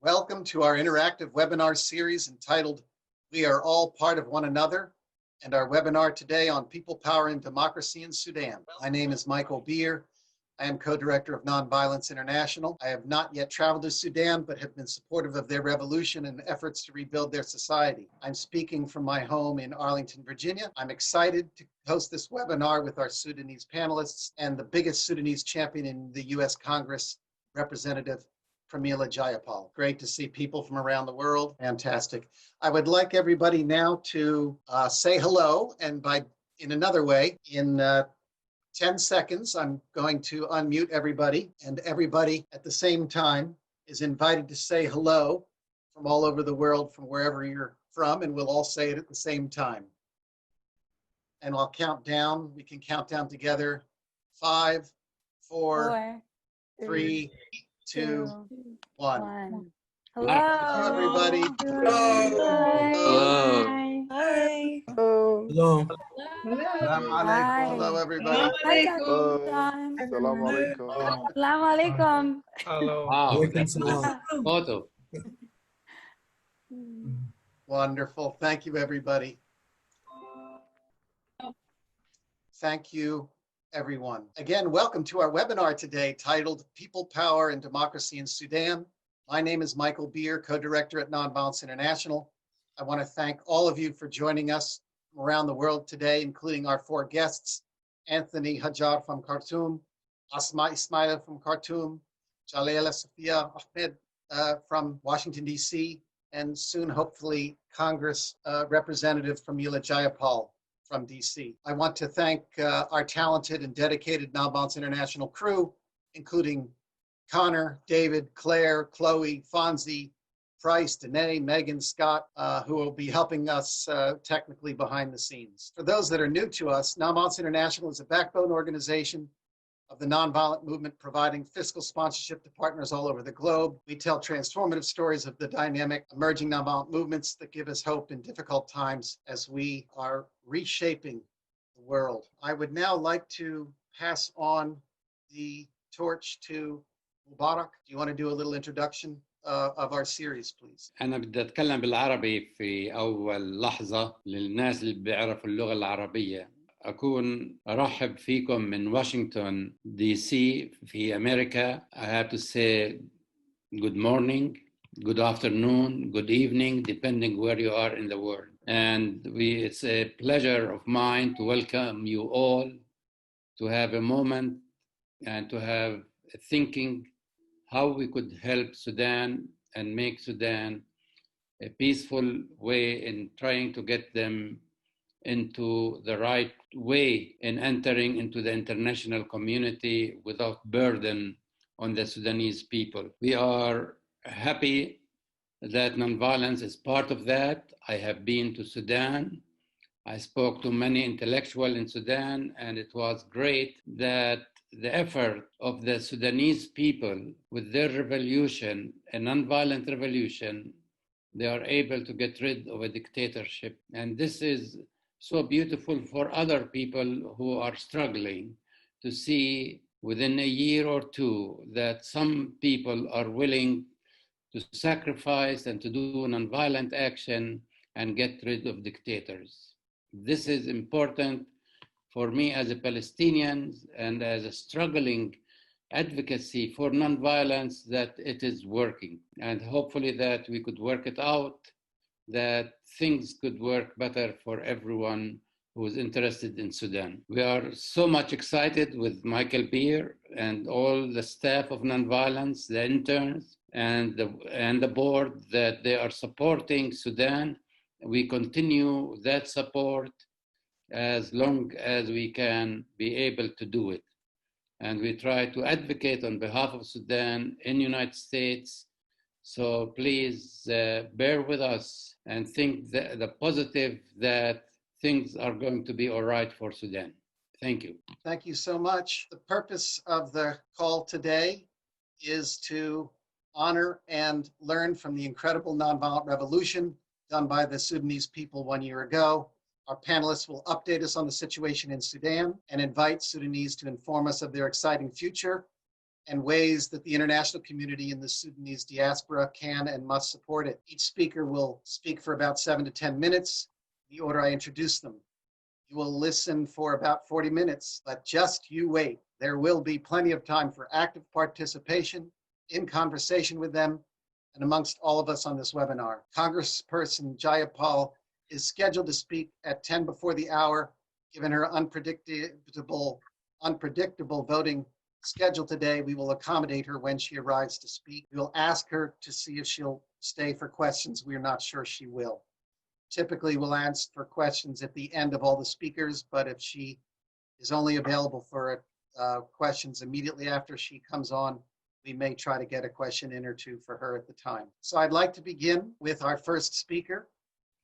Welcome to our interactive webinar series entitled We Are All Part of One Another, and our webinar today on People, Power, and Democracy in Sudan. My name is Michael Beer. I am co-director of Nonviolence International. I have not yet traveled to Sudan, but have been supportive of their revolution and efforts to rebuild their society. I'm speaking from my home in Arlington, Virginia. I'm excited to host this webinar with our Sudanese panelists and the biggest Sudanese champion in the U.S. Congress, Representative Pramila Jayapal. Great to see people from around the world. Fantastic. I would like everybody now to say hello, and in another way, in 10 seconds, I'm going to unmute everybody, and everybody at the same time is invited to say hello from all over the world, from wherever you're from, and we'll all say it at the same time. And I'll count down. We can count down together. 5, 4, 3, 2, 1. Hello. Hello, everybody. Hello. Hi. Hello. Hello, everybody. Assalamu alaikum. Assalamu alaikum. Hello. Wow, Welcome that's to nice all. photo. Wonderful. Thank you, everybody. Thank you, everyone. Again, welcome to our webinar today titled People, Power, and Democracy in Sudan. My name is Michael Beer, co-director at Nonviolence International. I want to thank all of you for joining us from around the world today, including our 4 guests, Anthony Haggar from Khartoum, Asma Ismail from Khartoum, Jalelah, Sofia, Ahmed from Washington, D.C., and soon, hopefully, Congress Representative Pramila Jayapal from D.C. I want to thank our talented and dedicated Nonviolence International crew, including Connor, David, Claire, Chloe, Fonzie, Price, Danae, Megan, Scott, who will be helping us technically behind the scenes. For those that are new to us, Nonviolence International is a backbone organization of the nonviolent movement, providing fiscal sponsorship to partners all over the globe. We tell transformative stories of the dynamic emerging nonviolent movements that give us hope in difficult times as we are reshaping the world. I would now like to pass on the torch to Mubarak. Do you want to do a little introduction of our series, please? أنا بدي أتكلم بالعربي في أول لحظة للناس اللي بيعرفوا اللغة العربية. أكون أرحب فيكم من واشنطن دي سي في أمريكا. I have to say good morning, good afternoon, good evening, depending where you are in the world. And it's a pleasure of mine to welcome you all, to have a moment and to have a thinking how we could help Sudan and make Sudan a peaceful way in trying to get them into the right way in entering into the international community without burden on the Sudanese people. We are happy that nonviolence is part of that. I have been to Sudan. I spoke to many intellectuals in Sudan, and it was great that the effort of the Sudanese people with their revolution, a nonviolent revolution, they are able to get rid of a dictatorship. And this is so beautiful for other people who are struggling to see within a year or two that some people are willing to sacrifice and to do nonviolent action and get rid of dictators. This is important for me as a Palestinian and as a struggling advocacy for nonviolence, that it is working. And hopefully that we could work it out, that things could work better for everyone who is interested in Sudan. We are so much excited with Michael Beer and all the staff of Nonviolence, the interns, and the board, that they are supporting Sudan. We continue that support as long as we can be able to do it. And we try to advocate on behalf of Sudan in the United States. So please bear with us and think the positive, that things are going to be all right for Sudan. Thank you. Thank you so much. The purpose of the call today is to honor and learn from the incredible nonviolent revolution done by the Sudanese people 1 year ago. Our panelists will update us on the situation in Sudan and invite Sudanese to inform us of their exciting future and ways that the international community in the Sudanese diaspora can and must support it. Each speaker will speak for about 7 to 10 minutes, the order I introduce them. You will listen for about 40 minutes, but just you wait. There will be plenty of time for active participation in conversation with them and amongst all of us on this webinar. Congressperson Jayapal is scheduled to speak at 10 before the hour. Given her unpredictable voting schedule today, we will accommodate her when she arrives to speak. We will ask her to see if she'll stay for questions. We are not sure she will. Typically, we'll ask for questions at the end of all the speakers, but if she is only available for questions immediately after she comes on, we may try to get a question in or two for her at the time. So I'd like to begin with our first speaker.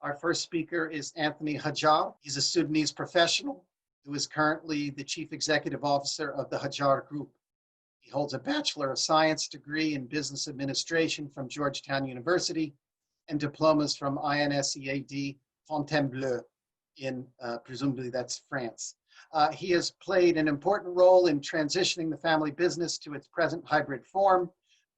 Our first speaker is Anthony Haggar. He's a Sudanese professional who is currently the Chief Executive Officer of the Haggar Group. He holds a Bachelor of Science degree in Business Administration from Georgetown University and diplomas from INSEAD Fontainebleau in, presumably that's France. He has played an important role in transitioning the family business to its present hybrid form,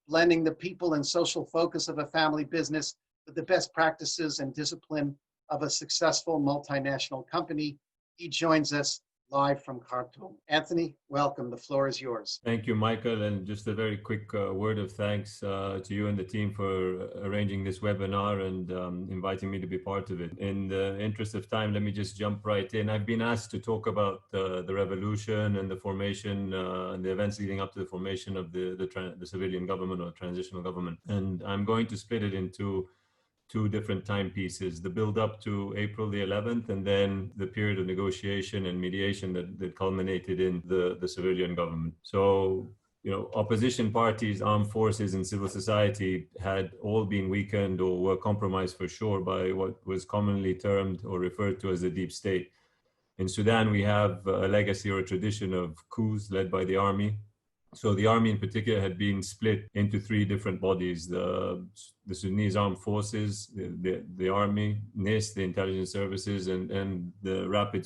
blending the people and social focus of a family business with the best practices and discipline of a successful multinational company. He joins us live from Khartoum. Anthony, welcome. The floor is yours. Thank you, Michael. And just a very quick word of thanks to you and the team for arranging this webinar and inviting me to be part of it. In the interest of time, let me just jump right in. I've been asked to talk about the revolution and the formation and the events leading up to the formation of the civilian government or transitional government. And I'm going to split it into two different timepieces, the build up to April the 11th, and then the period of negotiation and mediation that culminated in the civilian government. So, opposition parties, armed forces, and civil society had all been weakened or were compromised for sure by what was commonly termed or referred to as the deep state. In Sudan, we have a legacy or a tradition of coups led by the army. So the army in particular had been split into three different bodies: the Sudanese armed forces, the army, NIS, the intelligence services, and the rapid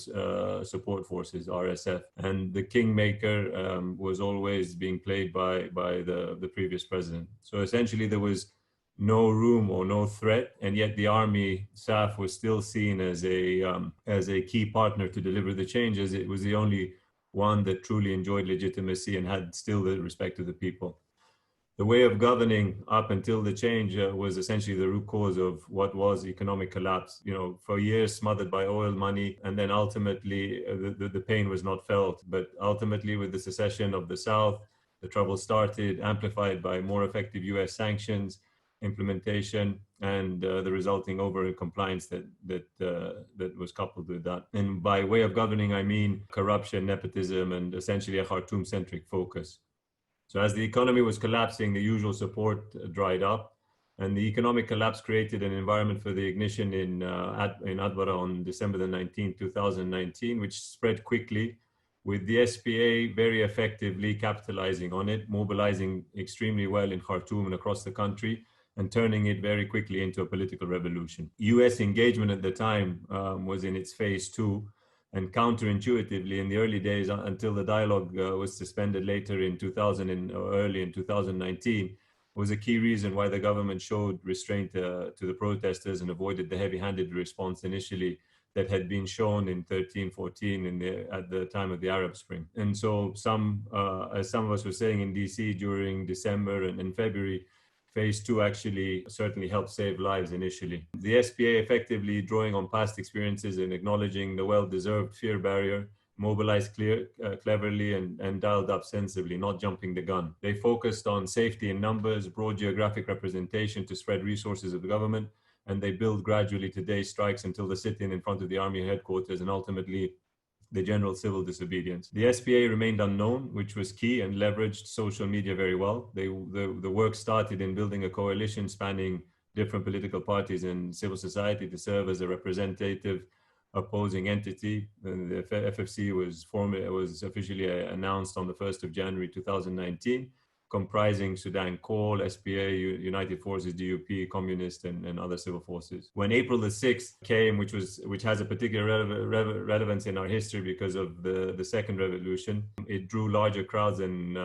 support forces, RSF. And the kingmaker was always being played by the previous president. So essentially there was no room or no threat, and yet the army staff was still seen as a key partner to deliver the changes. It was the only one that truly enjoyed legitimacy and had still the respect of the people. The way of governing up until the change was essentially the root cause of what was economic collapse. For years smothered by oil money, and then ultimately the pain was not felt. But ultimately, with the secession of the South, the trouble started, amplified by more effective US sanctions, implementation, and the resulting over-compliance that was coupled with that. And by way of governing, I mean corruption, nepotism, and essentially a Khartoum-centric focus. So as the economy was collapsing, the usual support dried up, and the economic collapse created an environment for the ignition in Adbara on December the 19th, 2019, which spread quickly, with the SPA very effectively capitalizing on it, mobilizing extremely well in Khartoum and across the country, and turning it very quickly into a political revolution. US engagement at the time was in its phase 2, and counterintuitively in the early days until the dialogue was suspended later in 2000 and early in 2019, was a key reason why the government showed restraint to the protesters and avoided the heavy-handed response initially that had been shown in 13-14 at the time of the Arab Spring. And so as some of us were saying in DC during December and in February, Phase 2 actually certainly helped save lives initially. The SPA, effectively drawing on past experiences and acknowledging the well-deserved fear barrier, mobilized cleverly and dialed up sensibly, not jumping the gun. They focused on safety in numbers, broad geographic representation to spread resources of the government, and they built gradually to day strikes until the sit-in in front of the army headquarters and ultimately the general civil disobedience. The SPA remained unknown, which was key, and leveraged social media very well. The work started in building a coalition spanning different political parties and civil society to serve as a representative opposing entity. And the FFC was officially announced on the 1st of January 2019. comprising Sudan Coal, SPA, United Forces, DUP, Communist, and other civil forces. When April the 6th came, which has a particular relevance in our history because of the second revolution, it drew larger crowds than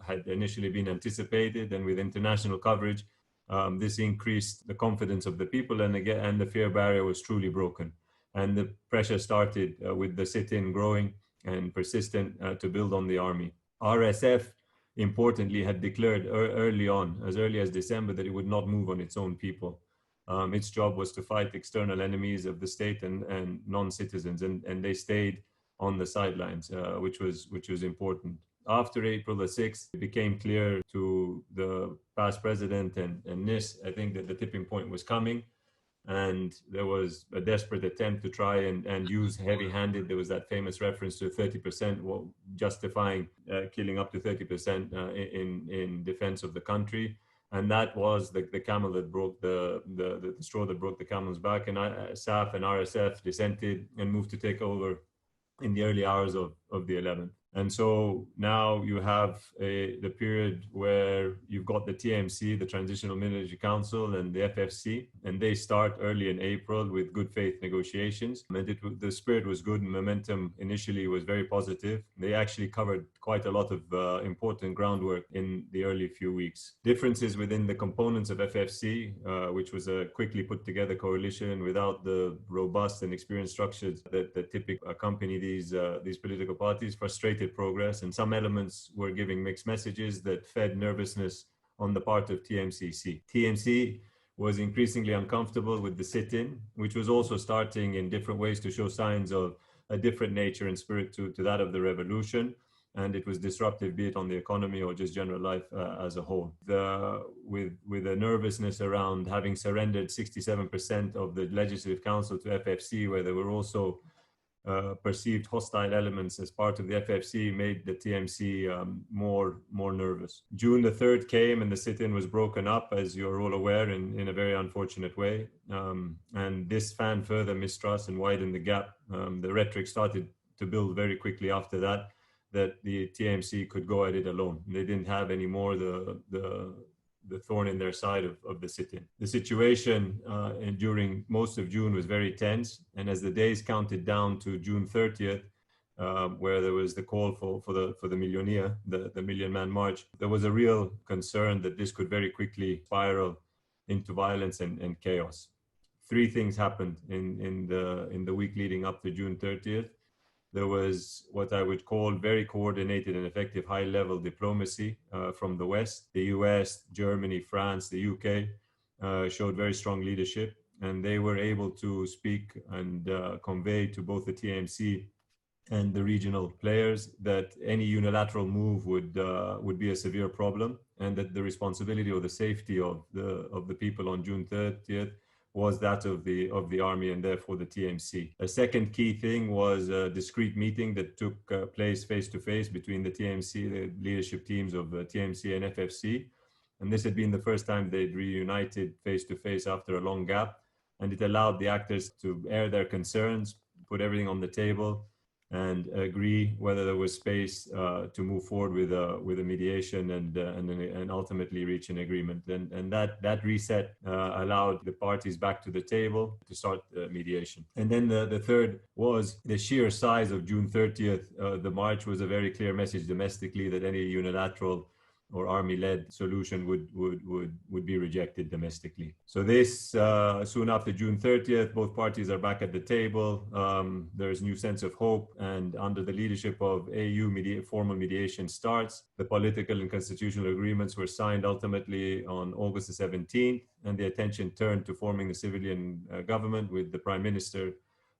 had initially been anticipated, and with international coverage, this increased the confidence of the people, and the fear barrier was truly broken. And the pressure started with the sit-in growing and persistent to build on the army. RSF, importantly, had declared early on, as early as December, that it would not move on its own people. Its job was to fight external enemies of the state and non-citizens, and they stayed on the sidelines, which was important. After April the 6th, it became clear to the past president and NIS, I think, that the tipping point was coming. And there was a desperate attempt to try and use heavy-handed. There was that famous reference to 30%, justifying killing up to 30% in defense of the country. And that was the camel that broke the straw that broke the camel's back. And SAF and RSF dissented and moved to take over in the early hours of the 11th. And so now you have the period where you've got the TMC, the Transitional Military Council, and the FFC, and they start early in April with good faith negotiations. And the spirit was good, and momentum initially was very positive. They actually covered quite a lot of important groundwork in the early few weeks. Differences within the components of FFC, which was a quickly put together coalition without the robust and experienced structures that typically accompany these political parties, frustrated progress, and some elements were giving mixed messages that fed nervousness on the part of TMCC. TMC was increasingly uncomfortable with the sit-in, which was also starting in different ways to show signs of a different nature and spirit to that of the revolution. And it was disruptive, be it on the economy or just general life as a whole. With a nervousness around having surrendered 67% of the Legislative Council to FFC, where there were also perceived hostile elements as part of the FFC, made the TMC more nervous. June the 3rd came and the sit-in was broken up, as you're all aware, in a very unfortunate way. And this fanned further mistrust and widened the gap. The rhetoric started to build very quickly after that the TMC could go at it alone. They didn't have any more the thorn in their side of the sit-in. The situation during most of June was very tense, and as the days counted down to June 30th, where there was the call for the Millionaire, the Million Man March, there was a real concern that this could very quickly spiral into violence and chaos. Three things happened in the week leading up to June 30th. There was what I would call very coordinated and effective high-level diplomacy from the West. The US, Germany, France, the UK showed very strong leadership, and they were able to speak and convey to both the TMC and the regional players that any unilateral move would be a severe problem, and that the responsibility or the safety of the people on June 30th was that of the army and therefore the TMC. A second key thing was a discrete meeting that took place face-to-face between the TMC, the leadership teams of TMC and FFC. And this had been the first time they'd reunited face-to-face after a long gap. And it allowed the actors to air their concerns, put everything on the table, and agree whether there was space to move forward with a mediation and ultimately reach an agreement. And that reset allowed the parties back to the table to start mediation. And then the third was the sheer size of June 30th. The march was a very clear message domestically that any unilateral or army-led solution would be rejected domestically. So this, soon after June 30th, both parties are back at the table. There's new sense of hope, and under the leadership of AU, formal mediation starts. The political and constitutional agreements were signed ultimately on August the 17th, and the attention turned to forming the civilian government with the Prime Minister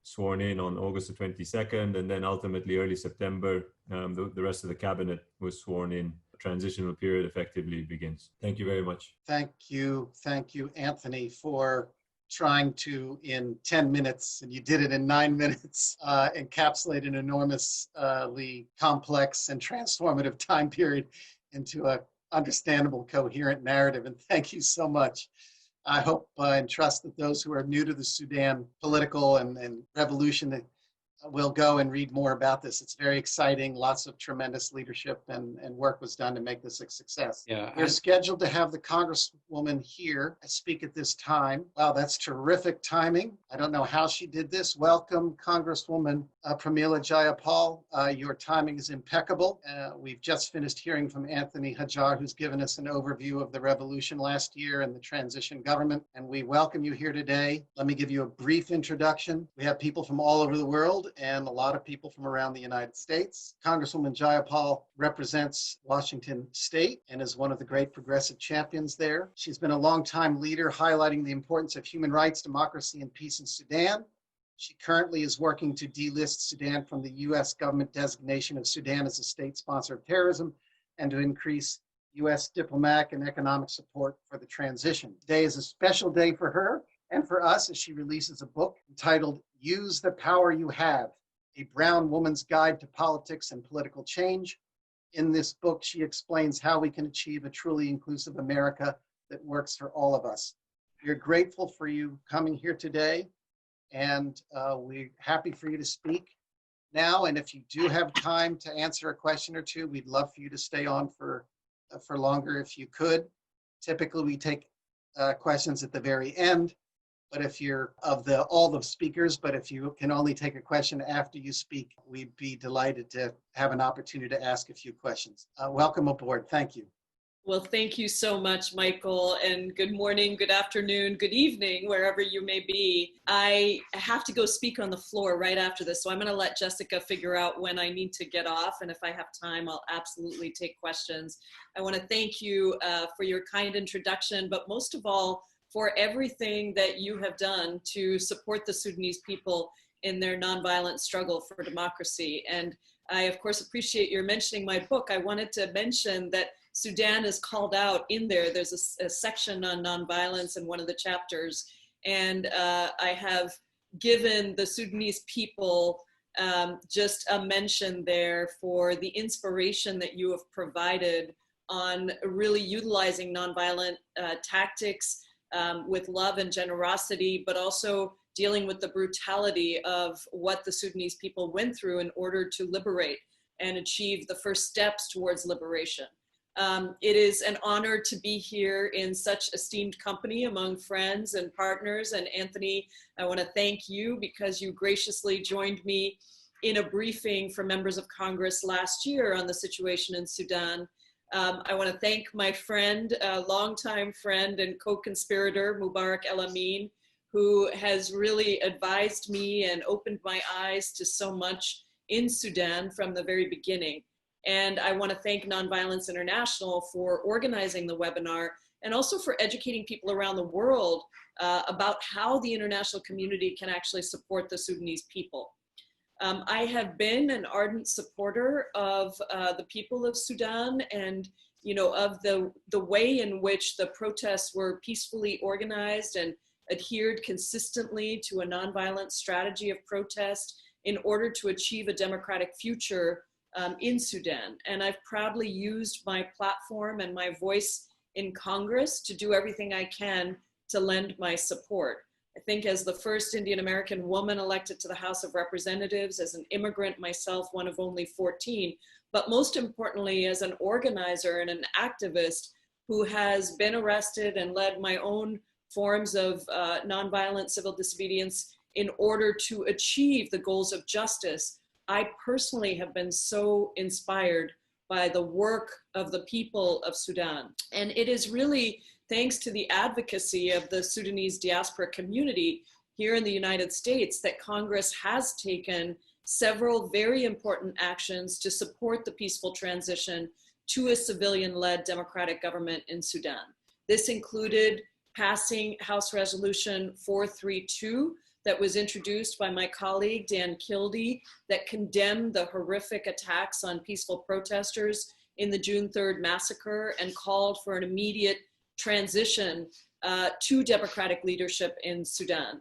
sworn in on August the 22nd, and then ultimately early September, the rest of the cabinet was sworn in. Transitional period effectively begins. Thank you very much. Thank you, Anthony, for trying to, in 10 minutes, and you did it in 9 minutes, encapsulate an enormously complex and transformative time period into an understandable, coherent narrative. And thank you so much. I hope and trust that those who are new to the Sudan political and revolution will go and read more about this. It's very exciting. Lots of tremendous leadership and work was done to make this a success. Yeah, We're scheduled to have the Congresswoman here speak at this time. Wow, that's terrific timing. I don't know how she did this. Welcome, Congresswoman Pramila Jayapal. Your timing is impeccable. We've just finished hearing from Anthony Haggar, who's given us an overview of the revolution last year and the transition government, and we welcome you here today. Let me give you a brief introduction. We have people from all over the world and a lot of people from around the United States. Congresswoman Jayapal represents Washington State and is one of the great progressive champions there. She's been a longtime leader highlighting the importance of human rights, democracy, and peace in Sudan. She currently is working to delist Sudan from the U.S. government designation of Sudan as a state sponsor of terrorism and to increase U.S. diplomatic and economic support for the transition. Today is a special day for her and for us as she releases a book entitled Use the Power You Have, A Brown Woman's Guide to Politics and Political Change. In this book, she explains how we can achieve a truly inclusive America that works for all of us. We're grateful for you coming here today, and we're happy for you to speak now. And if you do have time to answer a question or two, we'd love for you to stay on for longer if you could. Typically, we take questions at the very end. But if you're all the speakers, but if you can only take a question after you speak, we'd be delighted to have an opportunity to ask a few questions. Welcome aboard. Thank you. Well, thank you so much, Michael, and good morning, good afternoon, good evening, wherever you may be. I have to go speak on the floor right after this, so I'm going to let Jessica figure out when I need to get off, and if I have time, I'll absolutely take questions. I want to thank you for your kind introduction, but most of all, for everything that you have done to support the Sudanese people in their nonviolent struggle for democracy. And I, of course, appreciate your mentioning my book. I wanted to mention that Sudan is called out in there. There's a section on nonviolence in one of the chapters. And I have given the Sudanese people just a mention there for the inspiration that you have provided on really utilizing nonviolent tactics with love and generosity, but also dealing with the brutality of what the Sudanese people went through in order to liberate and achieve the first steps towards liberation. It is an honor to be here in such esteemed company among friends and partners. And Anthony, I want to thank you because you graciously joined me in a briefing for members of Congress last year on the situation in Sudan. I want to thank my friend, longtime friend and co-conspirator, Mubarak El Amin, who has really advised me and opened my eyes to so much in Sudan from the very beginning. And I want to thank Nonviolence International for organizing the webinar and also for educating people around the world about how the international community can actually support the Sudanese people. I have been an ardent supporter of the people of Sudan and, you know, of the way in which the protests were peacefully organized and adhered consistently to a nonviolent strategy of protest in order to achieve a democratic future in Sudan. And I've proudly used my platform and my voice in Congress to do everything I can to lend my support. I think as the first Indian American woman elected to the House of Representatives, as an immigrant myself, one of only 14, but most importantly, as an organizer and an activist who has been arrested and led my own forms of nonviolent civil disobedience in order to achieve the goals of justice. I personally have been so inspired by the work of the people of Sudan. And it is really thanks to the advocacy of the Sudanese diaspora community here in the United States that Congress has taken several very important actions to support the peaceful transition to a civilian-led democratic government in Sudan. This included passing House Resolution 432 that was introduced by my colleague Dan Kildee that condemned the horrific attacks on peaceful protesters in the June 3rd massacre and called for an immediate transition to democratic leadership in Sudan.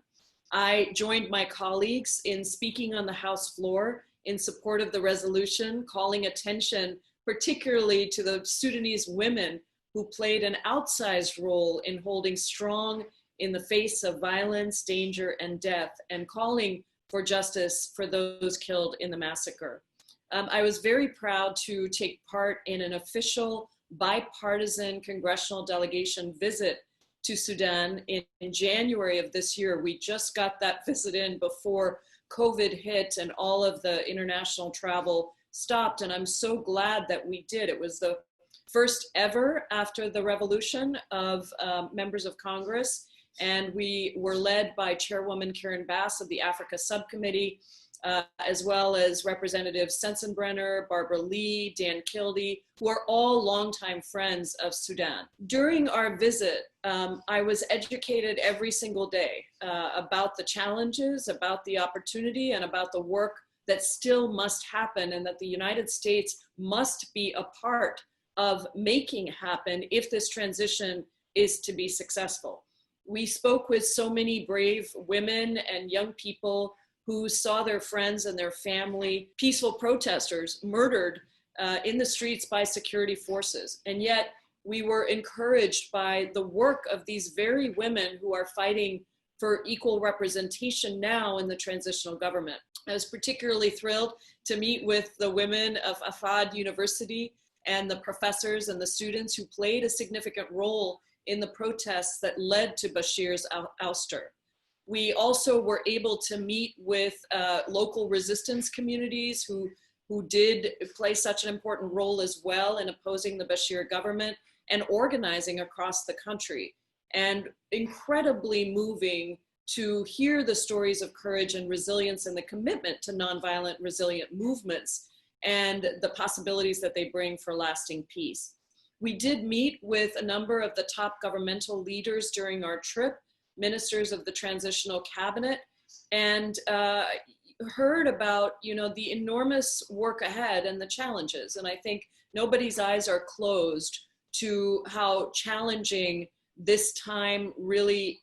I joined my colleagues in speaking on the House floor in support of the resolution, calling attention particularly to the Sudanese women who played an outsized role in holding strong in the face of violence, danger, and death, and calling for justice for those killed in the massacre. I was very proud to take part in an official bipartisan congressional delegation visit to Sudan in January of this year. We just got that visit in before COVID hit and all of the international travel stopped, and I'm so glad that we did. It was the first ever after the revolution of members of Congress, and we were led by Chairwoman Karen Bass of the Africa Subcommittee, as well as Representatives Sensenbrenner, Barbara Lee, Dan Kildee, who are all longtime friends of Sudan. During our visit, I was educated every single day about the challenges, about the opportunity, and about the work that still must happen, and that the United States must be a part of making happen if this transition is to be successful. We spoke with so many brave women and young people who saw their friends and their family, peaceful protesters, murdered in the streets by security forces. And yet we were encouraged by the work of these very women who are fighting for equal representation now in the transitional government. I was particularly thrilled to meet with the women of Ahmed University and the professors and the students who played a significant role in the protests that led to Bashir's ouster. We also were able to meet with local resistance communities who did play such an important role as well in opposing the Bashir government and organizing across the country. And incredibly moving to hear the stories of courage and resilience and the commitment to nonviolent, resilient movements and the possibilities that they bring for lasting peace. We did meet with a number of the top governmental leaders during our trip, ministers of the transitional cabinet, and heard about, the enormous work ahead and the challenges. And I think nobody's eyes are closed to how challenging this time really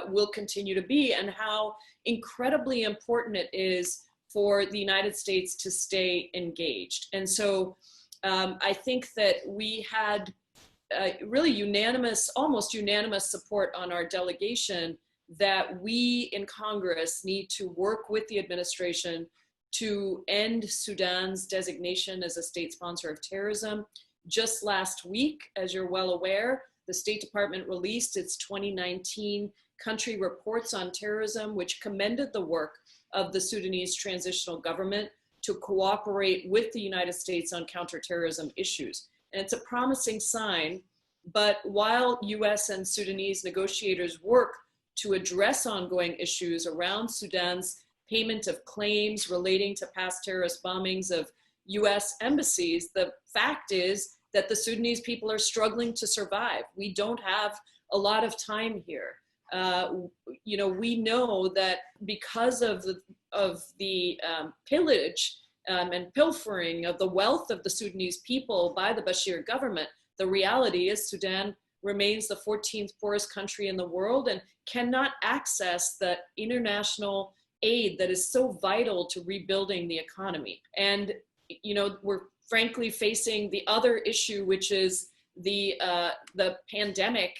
will continue to be, and how incredibly important it is for the United States to stay engaged. And so I think that we had really almost unanimous support on our delegation that we in Congress need to work with the administration to end Sudan's designation as a state sponsor of terrorism. Just last week, as you're well aware, the State Department released its 2019 country reports on terrorism, which commended the work of the Sudanese transitional government to cooperate with the United States on counterterrorism issues. And it's a promising sign, but while US and Sudanese negotiators work to address ongoing issues around Sudan's payment of claims relating to past terrorist bombings of US embassies, the fact is that the Sudanese people are struggling to survive. We don't have a lot of time here. We know that because of the pillage and pilfering of the wealth of the Sudanese people by the Bashir government, the reality is Sudan remains the 14th poorest country in the world and cannot access the international aid that is so vital to rebuilding the economy. And we're frankly facing the other issue, which is the pandemic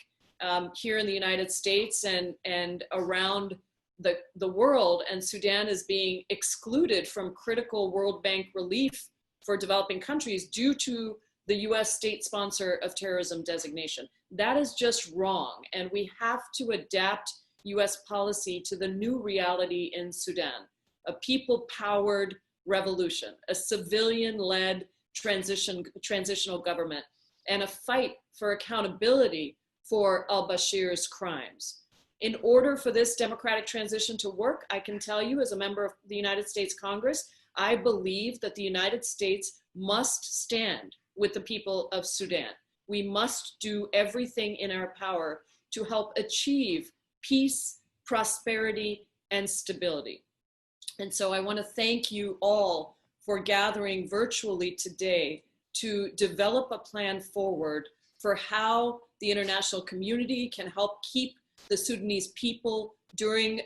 here in the United States and around the world, and Sudan is being excluded from critical World Bank relief for developing countries due to the US state sponsor of terrorism designation. That is just wrong, and we have to adapt US policy to the new reality in Sudan, a people-powered revolution, a civilian-led transitional government, and a fight for accountability for al-Bashir's crimes. In order for this democratic transition to work, I can tell you as a member of the United States Congress, I believe that the United States must stand with the people of Sudan. We must do everything in our power to help achieve peace, prosperity, and stability. And so I want to thank you all for gathering virtually today to develop a plan forward for how the international community can help keep the Sudanese people during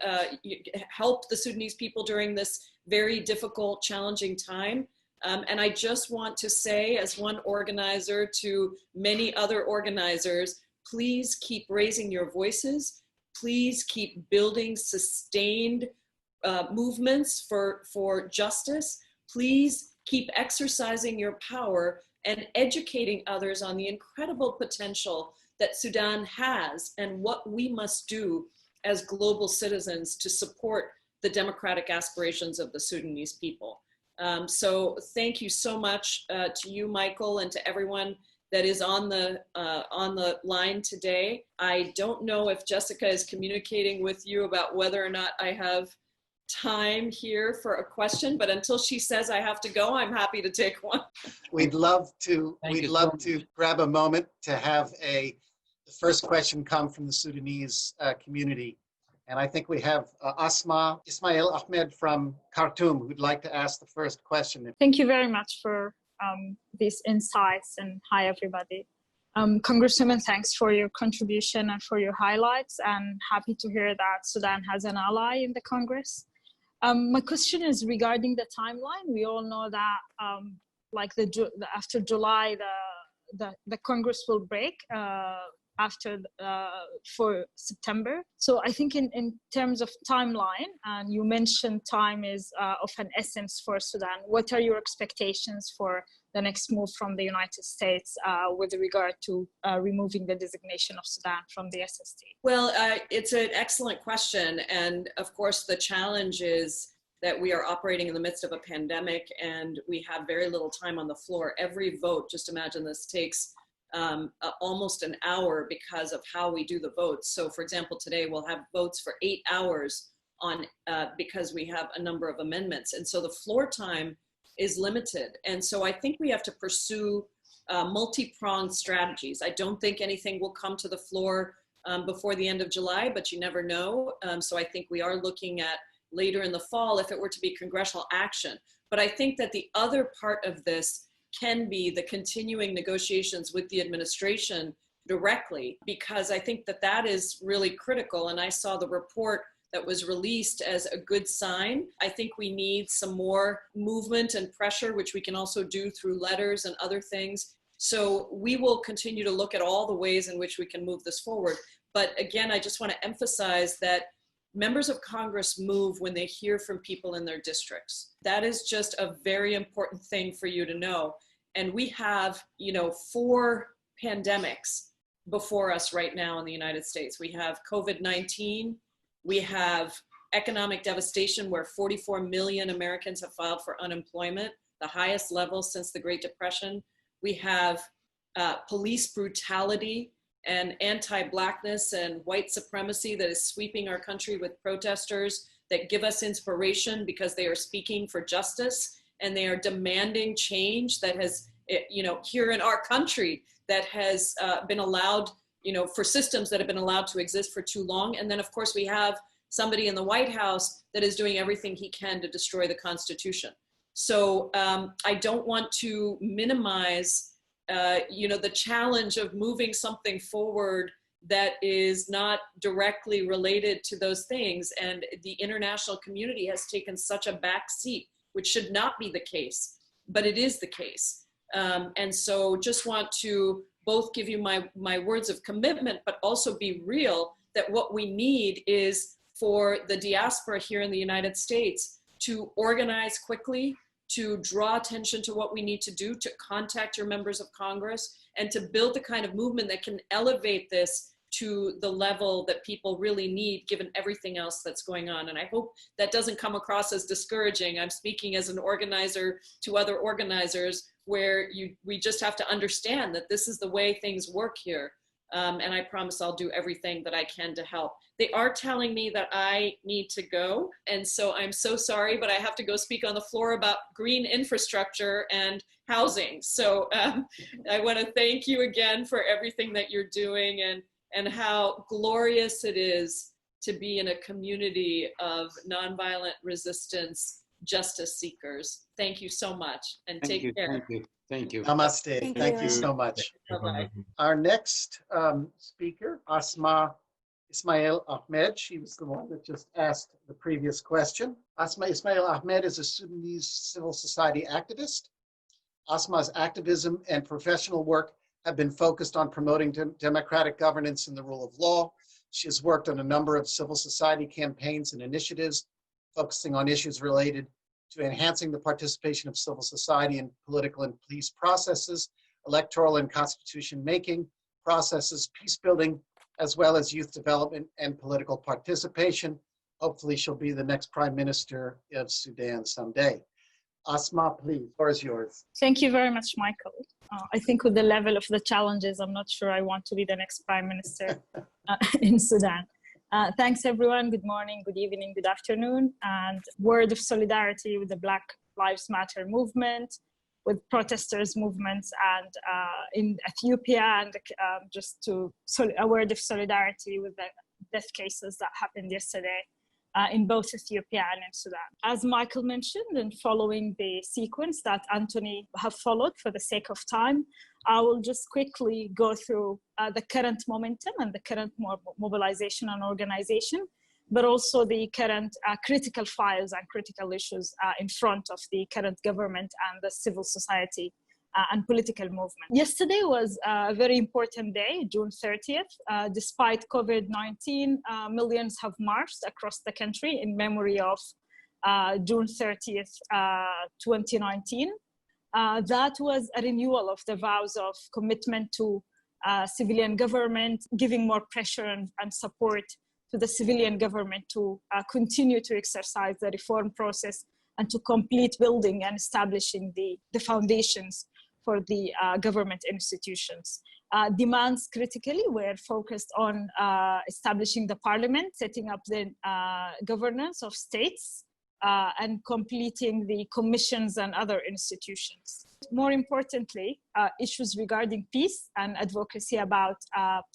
this very difficult, challenging time. And I just want to say, as one organizer to many other organizers, please keep raising your voices. Please keep building sustained movements for justice, please keep exercising your power and educating others on the incredible potential that Sudan has and what we must do as global citizens to support the democratic aspirations of the Sudanese people. So thank you so much to you, Michael, and to everyone that is on the line today. I don't know if Jessica is communicating with you about whether or not I have time here for a question, but until she says I have to go, I'm happy to take one. We'd love to Thank you. grab a moment to have the first question come from the Sudanese community. And I think we have Asma, Ismail Ahmed from Khartoum, who'd like to ask the first question. Thank you very much for these insights, and hi everybody. Congresswoman, thanks for your contribution and for your highlights, and happy to hear that Sudan has an ally in the Congress. My question is regarding the timeline. We all know that after July, the Congress will break for September. So I think in terms of timeline, and you mentioned time is of an essence for Sudan. What are your expectations for the next move from the United States with regard to removing the designation of Sudan from the SST? Well, it's an excellent question. And of course, the challenge is that we are operating in the midst of a pandemic and we have very little time on the floor. Every vote, just imagine this, takes almost an hour because of how we do the votes. So for example, today we'll have votes for 8 hours on because we have a number of amendments. And so the floor time is limited. And so I think we have to pursue multi-pronged strategies. I don't think anything will come to the floor before the end of July, but you never know. So I think we are looking at later in the fall if it were to be congressional action. But I think that the other part of this can be the continuing negotiations with the administration directly, because I think that that is really critical. And I saw the report that was released as a good sign. I think we need some more movement and pressure, which we can also do through letters and other things. So we will continue to look at all the ways in which we can move this forward. But again, I just want to emphasize that members of Congress move when they hear from people in their districts. That is just a very important thing for you to know. And we have, 4 pandemics before us right now in the United States. We have COVID-19, we have economic devastation where 44 million Americans have filed for unemployment, the highest level since the Great Depression. We have police brutality and anti-Blackness and white supremacy that is sweeping our country with protesters that give us inspiration because they are speaking for justice and they are demanding change that has, here in our country that has been allowed, for systems that have been allowed to exist for too long. And then of course we have somebody in the White House that is doing everything he can to destroy the Constitution. So I don't want to minimize the challenge of moving something forward that is not directly related to those things. And the international community has taken such a back seat, which should not be the case, but it is the case. And so just want to both give you my words of commitment, but also be real that what we need is for the diaspora here in the United States to organize quickly, to draw attention to what we need to do, to contact your members of Congress, and to build the kind of movement that can elevate this to the level that people really need, given everything else that's going on. And I hope that doesn't come across as discouraging. I'm speaking as an organizer to other organizers, where we just have to understand that this is the way things work here. And I promise I'll do everything that I can to help. They are telling me that I need to go. And so I'm so sorry, but I have to go speak on the floor about green infrastructure and housing. So I want to thank you again for everything that you're doing and how glorious it is to be in a community of nonviolent resistance justice seekers. Thank you so much, and take care. Thank you. Namaste. Thank you so much. Bye-bye. Our next speaker, Asma Ismail Ahmed. She was the one that just asked the previous question. Asma Ismail Ahmed is a Sudanese civil society activist. Asma's activism and professional work have been focused on promoting democratic governance and the rule of law. She has worked on a number of civil society campaigns and initiatives focusing on issues related to enhancing the participation of civil society in political and police processes, electoral and constitution making processes, peace building, as well as youth development and political participation. Hopefully she'll be the next Prime Minister of Sudan someday. Asma, please, the floor is yours. Thank you very much, Michael. I think with the level of the challenges, I'm not sure I want to be the next Prime Minister in Sudan. Thanks, everyone. Good morning, good evening, good afternoon. And word of solidarity with the Black Lives Matter movement, with protesters movements, and in Ethiopia, and a word of solidarity with the death cases that happened yesterday in both Ethiopia and in Sudan. As Michael mentioned, and following the sequence that Anthony have followed for the sake of time, I will just quickly go through the current momentum and the current mobilization and organization, but also the current critical files and critical issues in front of the current government and the civil society and political movement. Yesterday was a very important day, June 30th. Despite COVID-19, millions have marched across the country in memory of June 30th, 2019. That was a renewal of the vows of commitment to civilian government, giving more pressure and support to the civilian government to continue to exercise the reform process and to complete building and establishing the foundations for the government institutions. Demands critically were focused on establishing the parliament, setting up the governance of states, and completing the commissions and other institutions. More importantly, issues regarding peace and advocacy about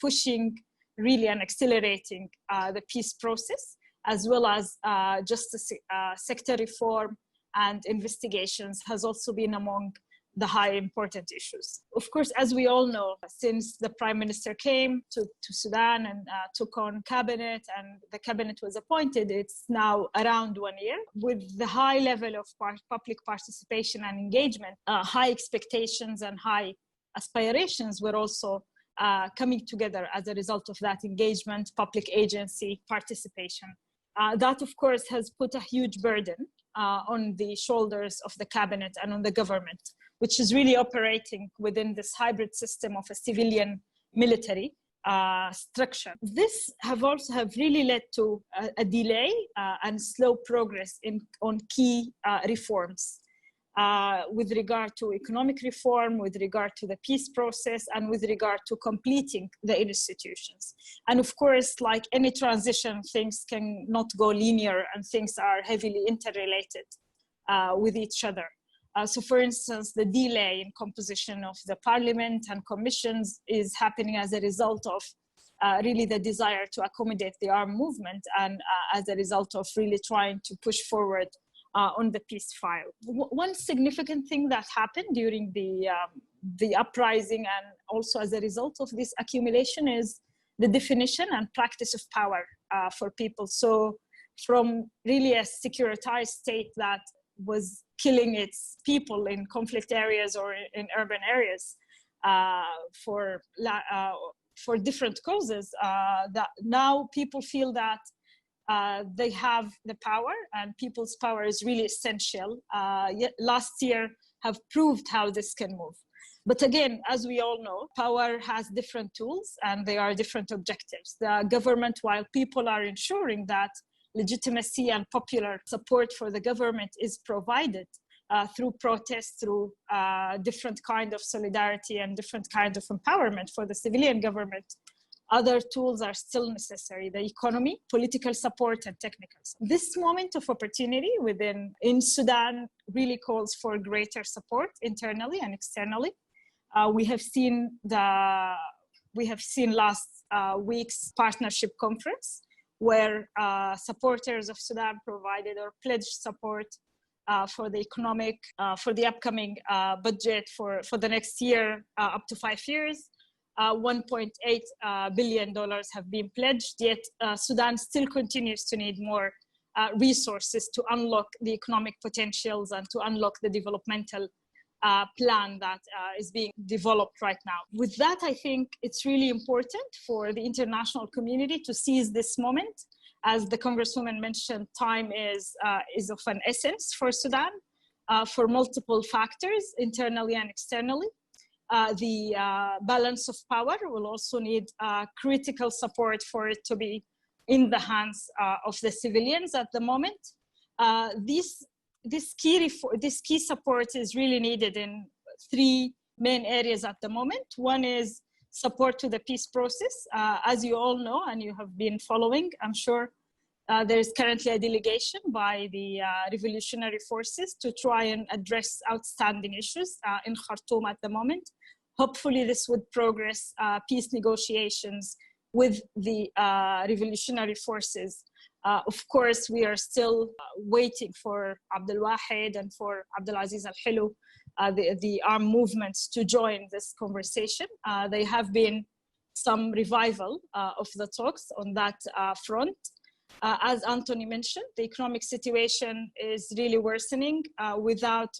pushing really and accelerating the peace process, as well as justice sector reform and investigations has also been among the high important issues. Of course, as we all know, since the Prime Minister came to Sudan and took on cabinet and the cabinet was appointed, it's now around 1 year. With the high level of public participation and engagement, high expectations and high aspirations were also coming together as a result of that engagement, public agency participation. That, of course, has put a huge burden on the shoulders of the cabinet and on the government, which is really operating within this hybrid system of a civilian military structure. This have really led to a delay and slow progress on key reforms with regard to economic reform, with regard to the peace process, and with regard to completing the institutions. And of course, like any transition, things cannot go linear and things are heavily interrelated with each other. So for instance, the delay in composition of the parliament and commissions is happening as a result of really the desire to accommodate the armed movement and as a result of really trying to push forward on the peace file. One significant thing that happened during the uprising and also as a result of this accumulation is the definition and practice of power for people. So from really a securitized state that was killing its people in conflict areas or in urban areas for different causes, that now people feel that they have the power and people's power is really essential. Yet last year have proved how this can move. But again, as we all know, power has different tools and they are different objectives. The government, while people are ensuring that legitimacy and popular support for the government is provided through protests, through different kind of solidarity and different kind of empowerment for the civilian government, other tools are still necessary: the economy, political support, and technical support. This moment of opportunity in Sudan really calls for greater support internally and externally. We have seen last week's partnership conference where supporters of Sudan provided or pledged support for the economic, for the upcoming budget for the next year, up to 5 years. $1.8 billion have been pledged, yet Sudan still continues to need more resources to unlock the economic potentials and to unlock the developmental plan that is being developed right now. With that, I think it's really important for the international community to seize this moment As the Congresswoman mentioned, time is of an essence for Sudan for multiple factors, internally and externally. The balance of power will also need critical support for it to be in the hands of the civilians at the moment. This key support is really needed in three main areas at the moment. One is support to the peace process. As you all know, and you have been following, I'm sure, there is currently a delegation by the revolutionary forces to try and address outstanding issues in Khartoum at the moment. Hopefully this would progress peace negotiations with the revolutionary forces. Of course, we are still waiting for Abdel Wahid and for Abdelaziz Al-Hilu, the armed movements, to join this conversation. There have been some revival of the talks on that front. As Anthony mentioned, the economic situation is really worsening without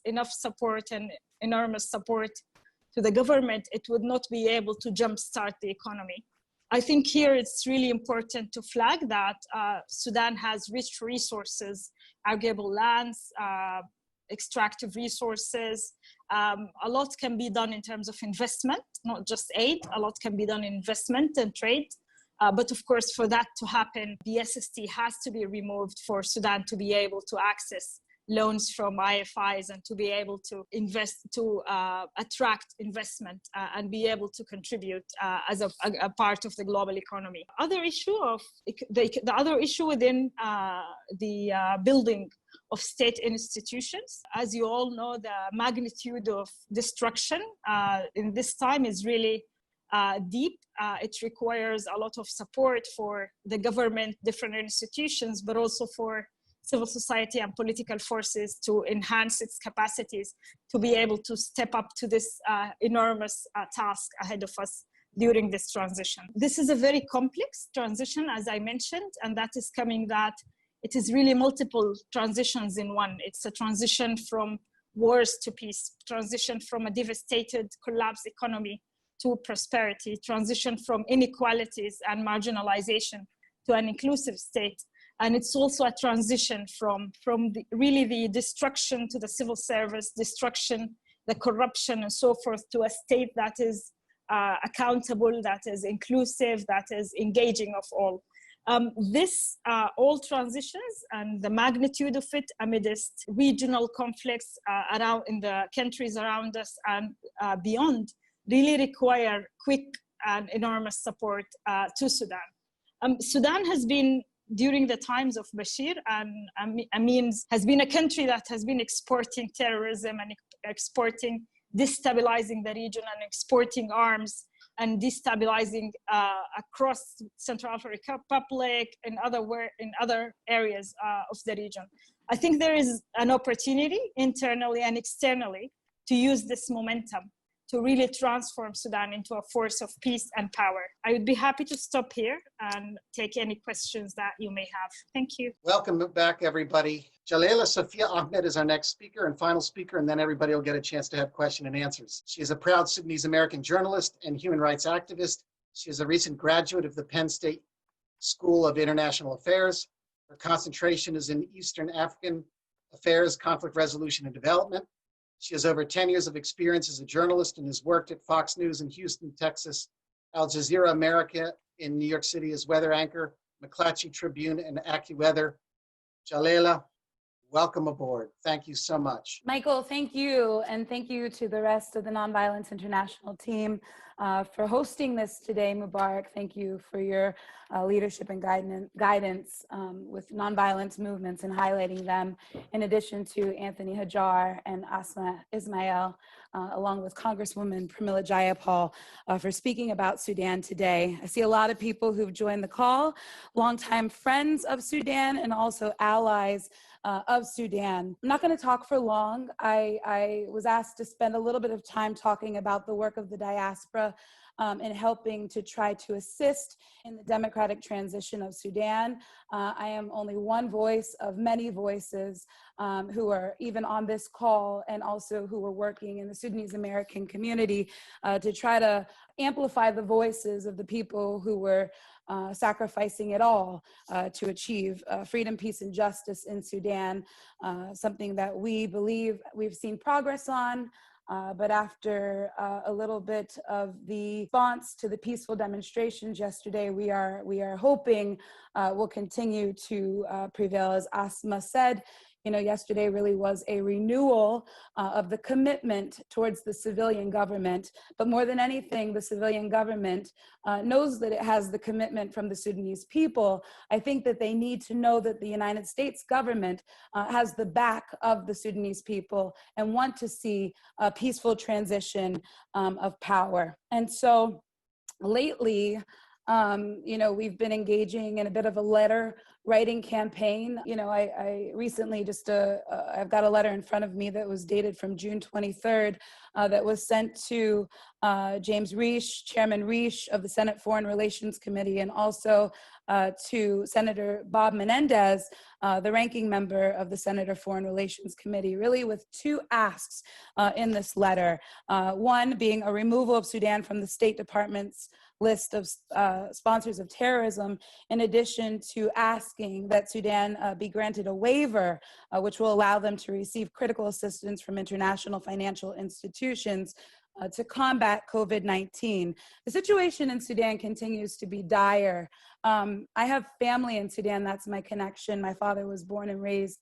enough support and enormous support to the government. It would not be able to jumpstart the economy. I think here it's really important to flag that Sudan has rich resources, arable lands, extractive resources. A lot can be done in terms of investment, not just aid. A lot can be done in investment and trade. But of course, for that to happen, the SST has to be removed for Sudan to be able to access loans from IFIs and to be able to invest, to attract investment and be able to contribute as a part of the global economy. The other issue within the building of state institutions, as you all know, the magnitude of destruction in this time is really deep. It requires a lot of support for the government, different institutions, but also for civil society and political forces to enhance its capacities to be able to step up to this enormous task ahead of us during this transition. This is a very complex transition, as I mentioned, and that is coming that it is really multiple transitions in one. It's a transition from wars to peace, transition from a devastated, collapsed economy to prosperity, transition from inequalities and marginalization to an inclusive state. And it's also a transition from the destruction to the civil service, destruction, the corruption and so forth, to a state that is accountable, that is inclusive, that is engaging of all. All transitions and the magnitude of it amidst regional conflicts around in the countries around us and beyond really require quick and enormous support to Sudan. Sudan has been, during the times of Bashir and Amin, has been a country that has been exporting terrorism and exporting, destabilizing the region and exporting arms and destabilizing across Central African Republic and in other areas of the region. I think there is an opportunity internally and externally to use this momentum to really transform Sudan into a force of peace and power. I would be happy to stop here and take any questions that you may have. Thank you. Welcome back, everybody. Jalelah Sofia Ahmed is our next speaker and final speaker, and then everybody will get a chance to have question and answers. She is a proud Sudanese-American journalist and human rights activist. She is a recent graduate of the Penn State School of International Affairs. Her concentration is in Eastern African affairs, conflict resolution, and development. She has over 10 years of experience as a journalist and has worked at Fox News in Houston, Texas, Al Jazeera America in New York City as weather anchor, McClatchy Tribune, and AccuWeather. Jalelah, welcome aboard. Thank you so much. Michael, thank you. And thank you to the rest of the Nonviolence International team for hosting this today. Mubarak, thank you for your leadership and guidance with nonviolence movements and highlighting them, in addition to Anthony Haggar and Asma Ismail, along with Congresswoman Pramila Jayapal for speaking about Sudan today. I see a lot of people who've joined the call, longtime friends of Sudan and also allies of Sudan. I'm not going to talk for long. I was asked to spend a little bit of time talking about the work of the diaspora in helping to try to assist in the democratic transition of Sudan. I am only one voice of many voices who are even on this call and also who are working in the Sudanese-American community to try to amplify the voices of the people who were sacrificing it all to achieve freedom, peace, and justice in Sudan, something that we believe we've seen progress on. But after a little bit of the response to the peaceful demonstrations yesterday, we are hoping will continue to prevail. As Asma said, yesterday really was a renewal of the commitment towards the civilian government. But more than anything, the civilian government knows that it has the commitment from the Sudanese people. I think that they need to know that the United States government has the back of the Sudanese people and want to see a peaceful transition of power. And so lately, we've been engaging in a bit of a letter writing campaign. I recently I've got a letter in front of me that was dated from June 23rd that was sent to James Risch, Chairman Risch of the Senate Foreign Relations Committee, and also to Senator Bob Menendez, the ranking member of the Senate Foreign Relations Committee, really with two asks in this letter. One being a removal of Sudan from the State Department's list of sponsors of terrorism, in addition to asking that Sudan be granted a waiver, which will allow them to receive critical assistance from international financial institutions to combat COVID-19. The situation in Sudan continues to be dire. I have family in Sudan. That's my connection. My father was born and raised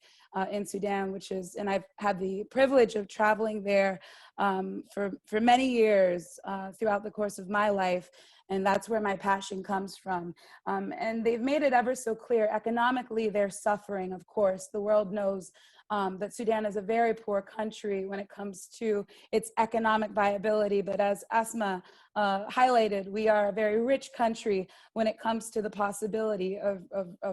in Sudan, and I've had the privilege of traveling there for many years throughout the course of my life. And that's where my passion comes from. And they've made it ever so clear. Economically, they're suffering, of course. The world knows that Sudan is a very poor country when it comes to its economic viability. But as Asma highlighted, we are a very rich country when it comes to the possibility of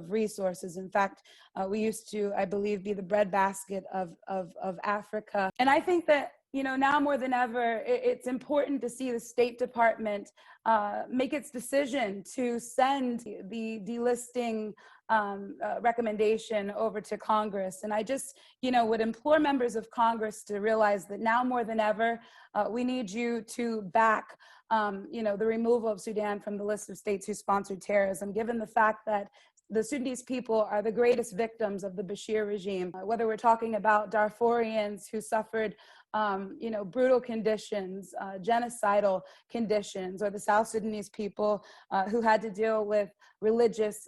resources. In fact, we used to, I believe, be the breadbasket of Africa. And I think that now more than ever, it's important to see the State Department make its decision to send the delisting recommendation over to Congress. And I just, would implore members of Congress to realize that now more than ever, we need you to back, the removal of Sudan from the list of states who sponsored terrorism, given the fact that the Sudanese people are the greatest victims of the Bashir regime, whether we're talking about Darfurians who suffered brutal conditions, genocidal conditions, or the South Sudanese people who had to deal with religious,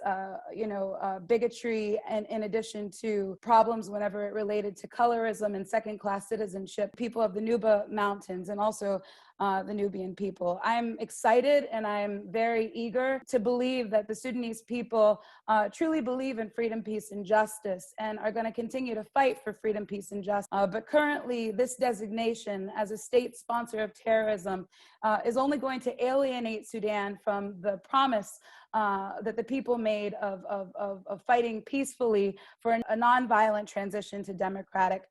bigotry, and in addition to problems whenever it related to colorism and second-class citizenship, people of the Nuba Mountains, and also the Nubian people. I'm excited and I'm very eager to believe that the Sudanese people truly believe in freedom, peace, and justice, and are going to continue to fight for freedom, peace, and justice. But currently, this designation as a state sponsor of terrorism is only going to alienate Sudan from the promise that the people made of fighting peacefully for a nonviolent transition to democratic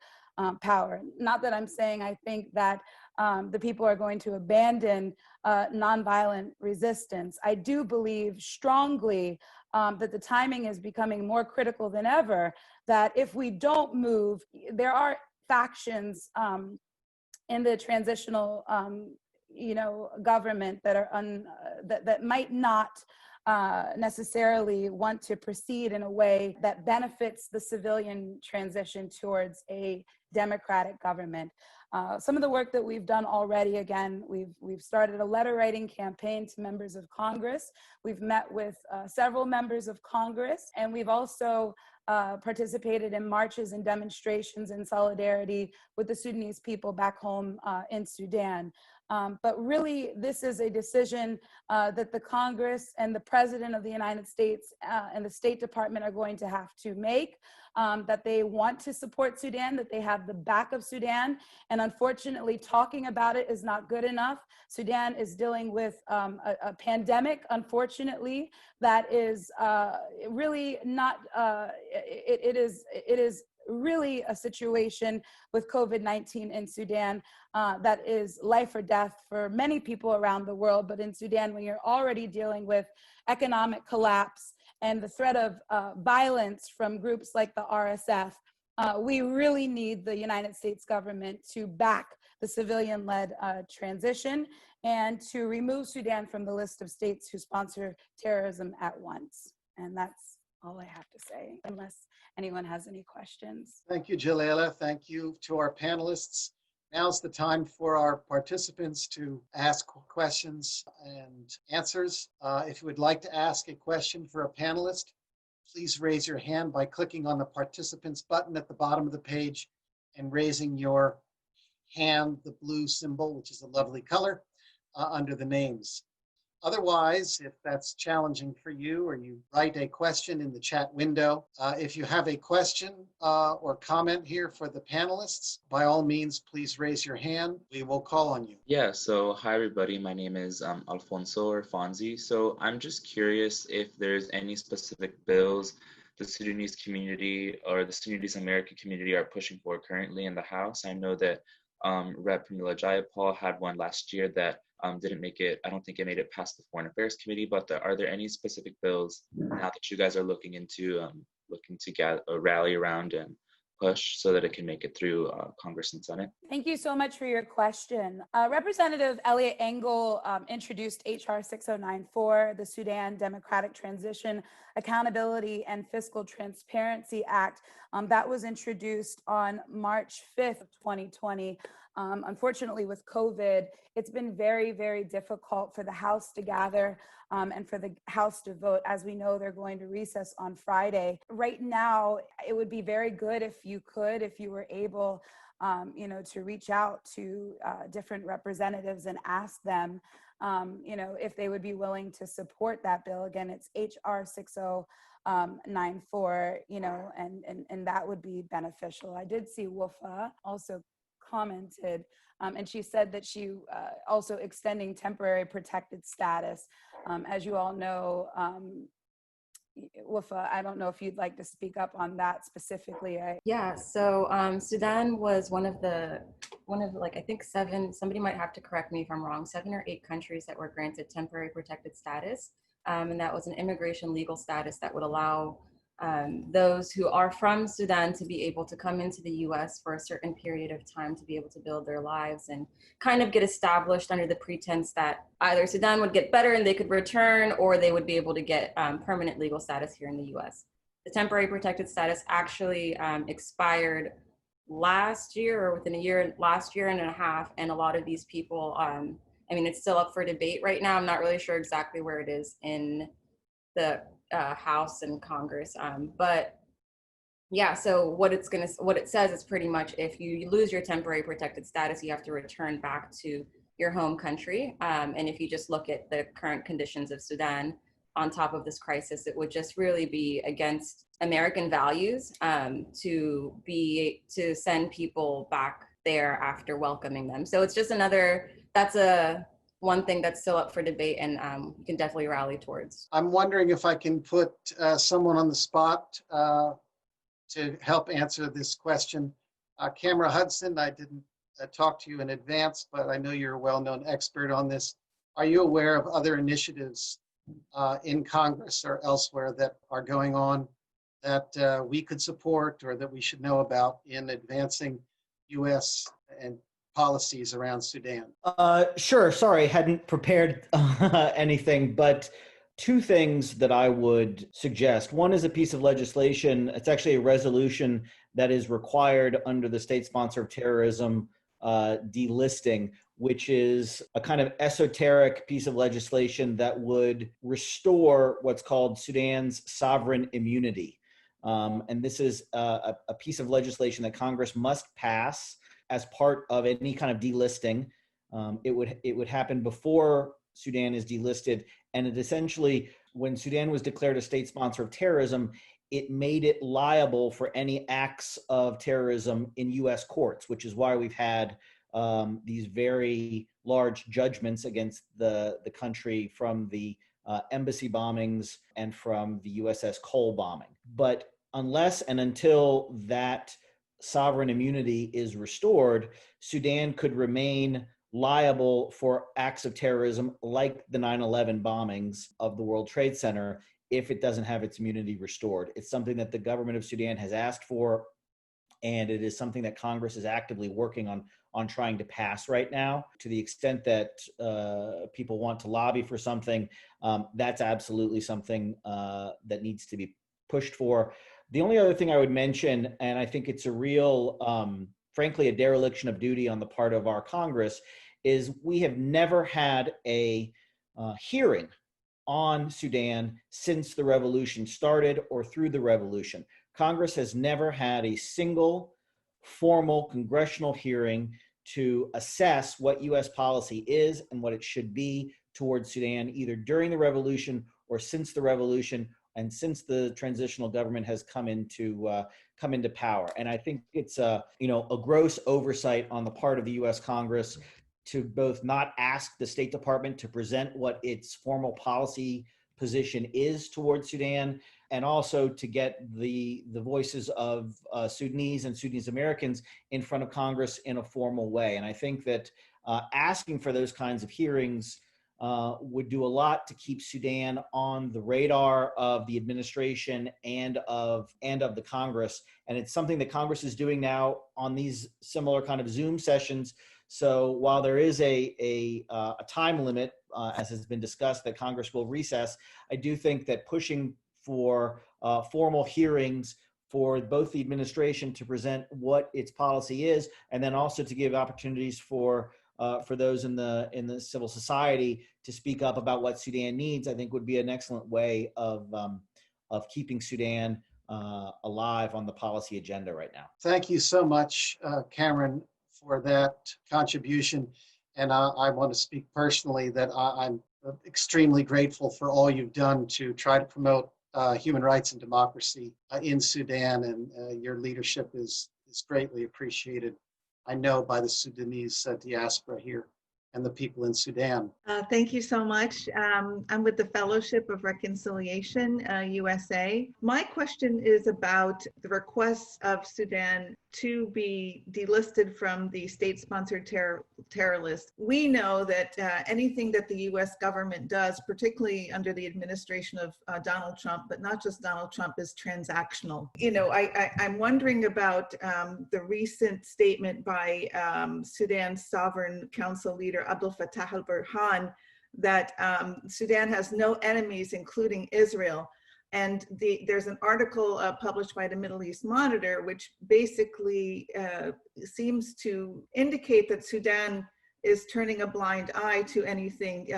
power. Not that I'm saying I think that the people are going to abandon nonviolent resistance. I do believe strongly that the timing is becoming more critical than ever, that if we don't move, there are factions in the transitional government that are that might not necessarily want to proceed in a way that benefits the civilian transition towards a democratic government. Some of the work that we've done already, again, we've started a letter writing campaign to members of Congress. We've met with several members of Congress, and we've also participated in marches and demonstrations in solidarity with the Sudanese people back home in Sudan. But really, this is a decision that the Congress and the President of the United States and the State Department are going to have to make, that they want to support Sudan, that they have the back of Sudan. And unfortunately, talking about it is not good enough. Sudan is dealing with a pandemic, unfortunately, that is really not, it is really a situation with COVID-19 in Sudan that is life or death for many people around the world. But in Sudan, when you're already dealing with economic collapse and the threat of violence from groups like the RSF, we really need the United States government to back the civilian-led transition, and to remove Sudan from the list of states who sponsor terrorism at once. And that's all I have to say, unless anyone has any questions. Thank you, Jalelah. Thank you to our panelists. Now's the time for our participants to ask questions and answers. If you would like to ask a question for a panelist, please raise your hand by clicking on the participants button at the bottom of the page and raising your hand, the blue symbol, which is a lovely color, under the names. Otherwise, if that's challenging for you, or you write a question in the chat window, if you have a question or comment here for the panelists, by all means, please raise your hand. We will call on you. Yeah, so hi everybody, my name is Alfonso or Fonzie. So I'm just curious if there's any specific bills the Sudanese community or the Sudanese American community are pushing for currently in the House. I know that Rep. Pramila Jayapal had one last year that didn't make it, I don't think it made it past the Foreign Affairs Committee, but are there any specific bills now that you guys are looking to rally around and push so that it can make it through Congress and Senate? Thank you so much for your question. Representative Elliot Engel introduced HR 6094, the Sudan Democratic Transition Accountability and Fiscal Transparency Act. That was introduced on March 5th of 2020. Unfortunately, with COVID, it's been very, very difficult for the House to gather and for the House to vote. As we know, they're going to recess on Friday. Right now, it would be very good if you were able, to reach out to different representatives and ask them, if they would be willing to support that bill. Again, it's HR 6094, and that would be beneficial. I did see Wufa also commented, and she said that she also extending temporary protected status. As you all know, Wufa, I don't know if you'd like to speak up on that specifically. Yeah, so Sudan was one of I think 7, somebody might have to correct me if I'm wrong, 7 or 8 countries that were granted temporary protected status. And that was an immigration legal status that would allow those who are from Sudan to be able to come into the US for a certain period of time to be able to build their lives and kind of get established under the pretense that either Sudan would get better and they could return, or they would be able to get permanent legal status here in the US. The temporary protected status actually expired last year, or within last year and a half, and a lot of these people, it's still up for debate right now. I'm not really sure exactly where it is in the House and Congress, but yeah, so what it says is pretty much if you lose your temporary protected status, you have to return back to your home country. And if you just look at the current conditions of Sudan on top of this crisis, it would just really be against American values to send people back there after welcoming them. So it's just one thing that's still up for debate, and you can definitely rally towards. I'm wondering if I can put someone on the spot to help answer this question. Camera Hudson, I didn't talk to you in advance, but I know you're a well-known expert on this. Are you aware of other initiatives in Congress or elsewhere that are going on that we could support or that we should know about in advancing U.S. and policies around Sudan? Sure. Sorry, hadn't prepared anything, but 2 things that I would suggest. One is a piece of legislation. It's actually a resolution that is required under the state sponsor of terrorism delisting, which is a kind of esoteric piece of legislation that would restore what's called Sudan's sovereign immunity. And this is a piece of legislation that Congress must pass as part of any kind of delisting. It would happen before Sudan is delisted. And it essentially, when Sudan was declared a state sponsor of terrorism, it made it liable for any acts of terrorism in US courts, which is why we've had these very large judgments against the country from the embassy bombings and from the USS Cole bombing. But unless and until that sovereign immunity is restored, Sudan could remain liable for acts of terrorism like the 9/11 bombings of the World Trade Center if it doesn't have its immunity restored. It's something that the government of Sudan has asked for and it is something that Congress is actively working on trying to pass right now. To the extent that people want to lobby for something, that's absolutely something that needs to be pushed for. The only other thing I would mention, and I think it's a real, frankly, a dereliction of duty on the part of our Congress, is we have never had a hearing on Sudan since the revolution started or through the revolution. Congress has never had a single formal congressional hearing to assess what U.S. policy is and what it should be towards Sudan, either during the revolution or since the revolution, and since the transitional government has come into power. And I think it's a gross oversight on the part of the U.S. Congress to both not ask the State Department to present what its formal policy position is towards Sudan, and also to get the voices of Sudanese and Sudanese-Americans in front of Congress in a formal way. And I think that asking for those kinds of hearings would do a lot to keep Sudan on the radar of the administration and of the Congress. And it's something that Congress is doing now on these similar kind of Zoom sessions. So while there is a time limit, as has been discussed, that Congress will recess, I do think that pushing for formal hearings for both the administration to present what its policy is, and then also to give opportunities for those in the civil society to speak up about what Sudan needs, I think would be an excellent way of keeping Sudan alive on the policy agenda right now. Thank you so much, Cameron, for that contribution. And I want to speak personally that I'm extremely grateful for all you've done to try to promote human rights and democracy in Sudan, and your leadership is greatly appreciated, I know, by the Sudanese diaspora here and the people in Sudan. Thank you so much. I'm with the Fellowship of Reconciliation, USA. My question is about the requests of Sudan to be delisted from the state-sponsored terror list. We know that anything that the US government does, particularly under the administration of Donald Trump, but not just Donald Trump, is transactional. I'm wondering about the recent statement by Sudan's Sovereign Council leader Abdel Fattah al-Burhan that Sudan has no enemies, including Israel. And there's an article published by the Middle East Monitor, which basically seems to indicate that Sudan is turning a blind eye to anything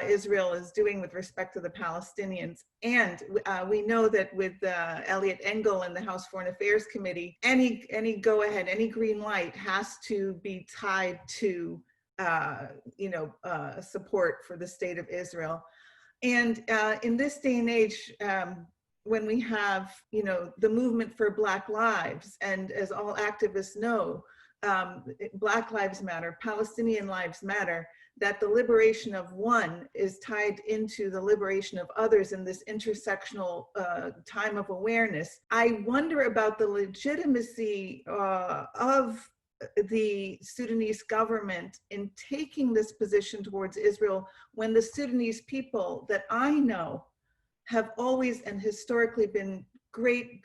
Israel is doing with respect to the Palestinians. And we know that with Eliot Engel and the House Foreign Affairs Committee, any go-ahead, any green light has to be tied to support for the state of Israel. And in this day and age, when we have, the movement for Black lives, and as all activists know, Black lives matter, Palestinian lives matter, that the liberation of one is tied into the liberation of others in this intersectional time of awareness. I wonder about the legitimacy of the Sudanese government in taking this position towards Israel when the Sudanese people that I know have always and historically been great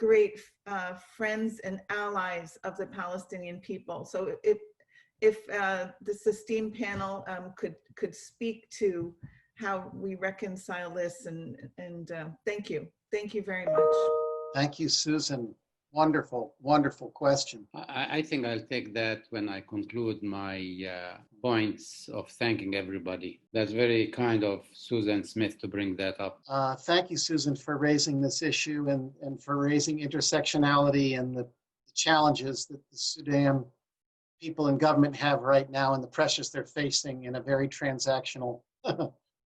friends and allies of the Palestinian people. So if this esteemed panel could speak to how we reconcile this, and thank you very much. Thank you, Susan. Wonderful, wonderful question. I think I'll take that when I conclude my points of thanking everybody. That's very kind of Susan Smith to bring that up. Thank you, Susan, for raising this issue and for raising intersectionality and the challenges that the Sudan people and government have right now and the pressures they're facing in a very transactional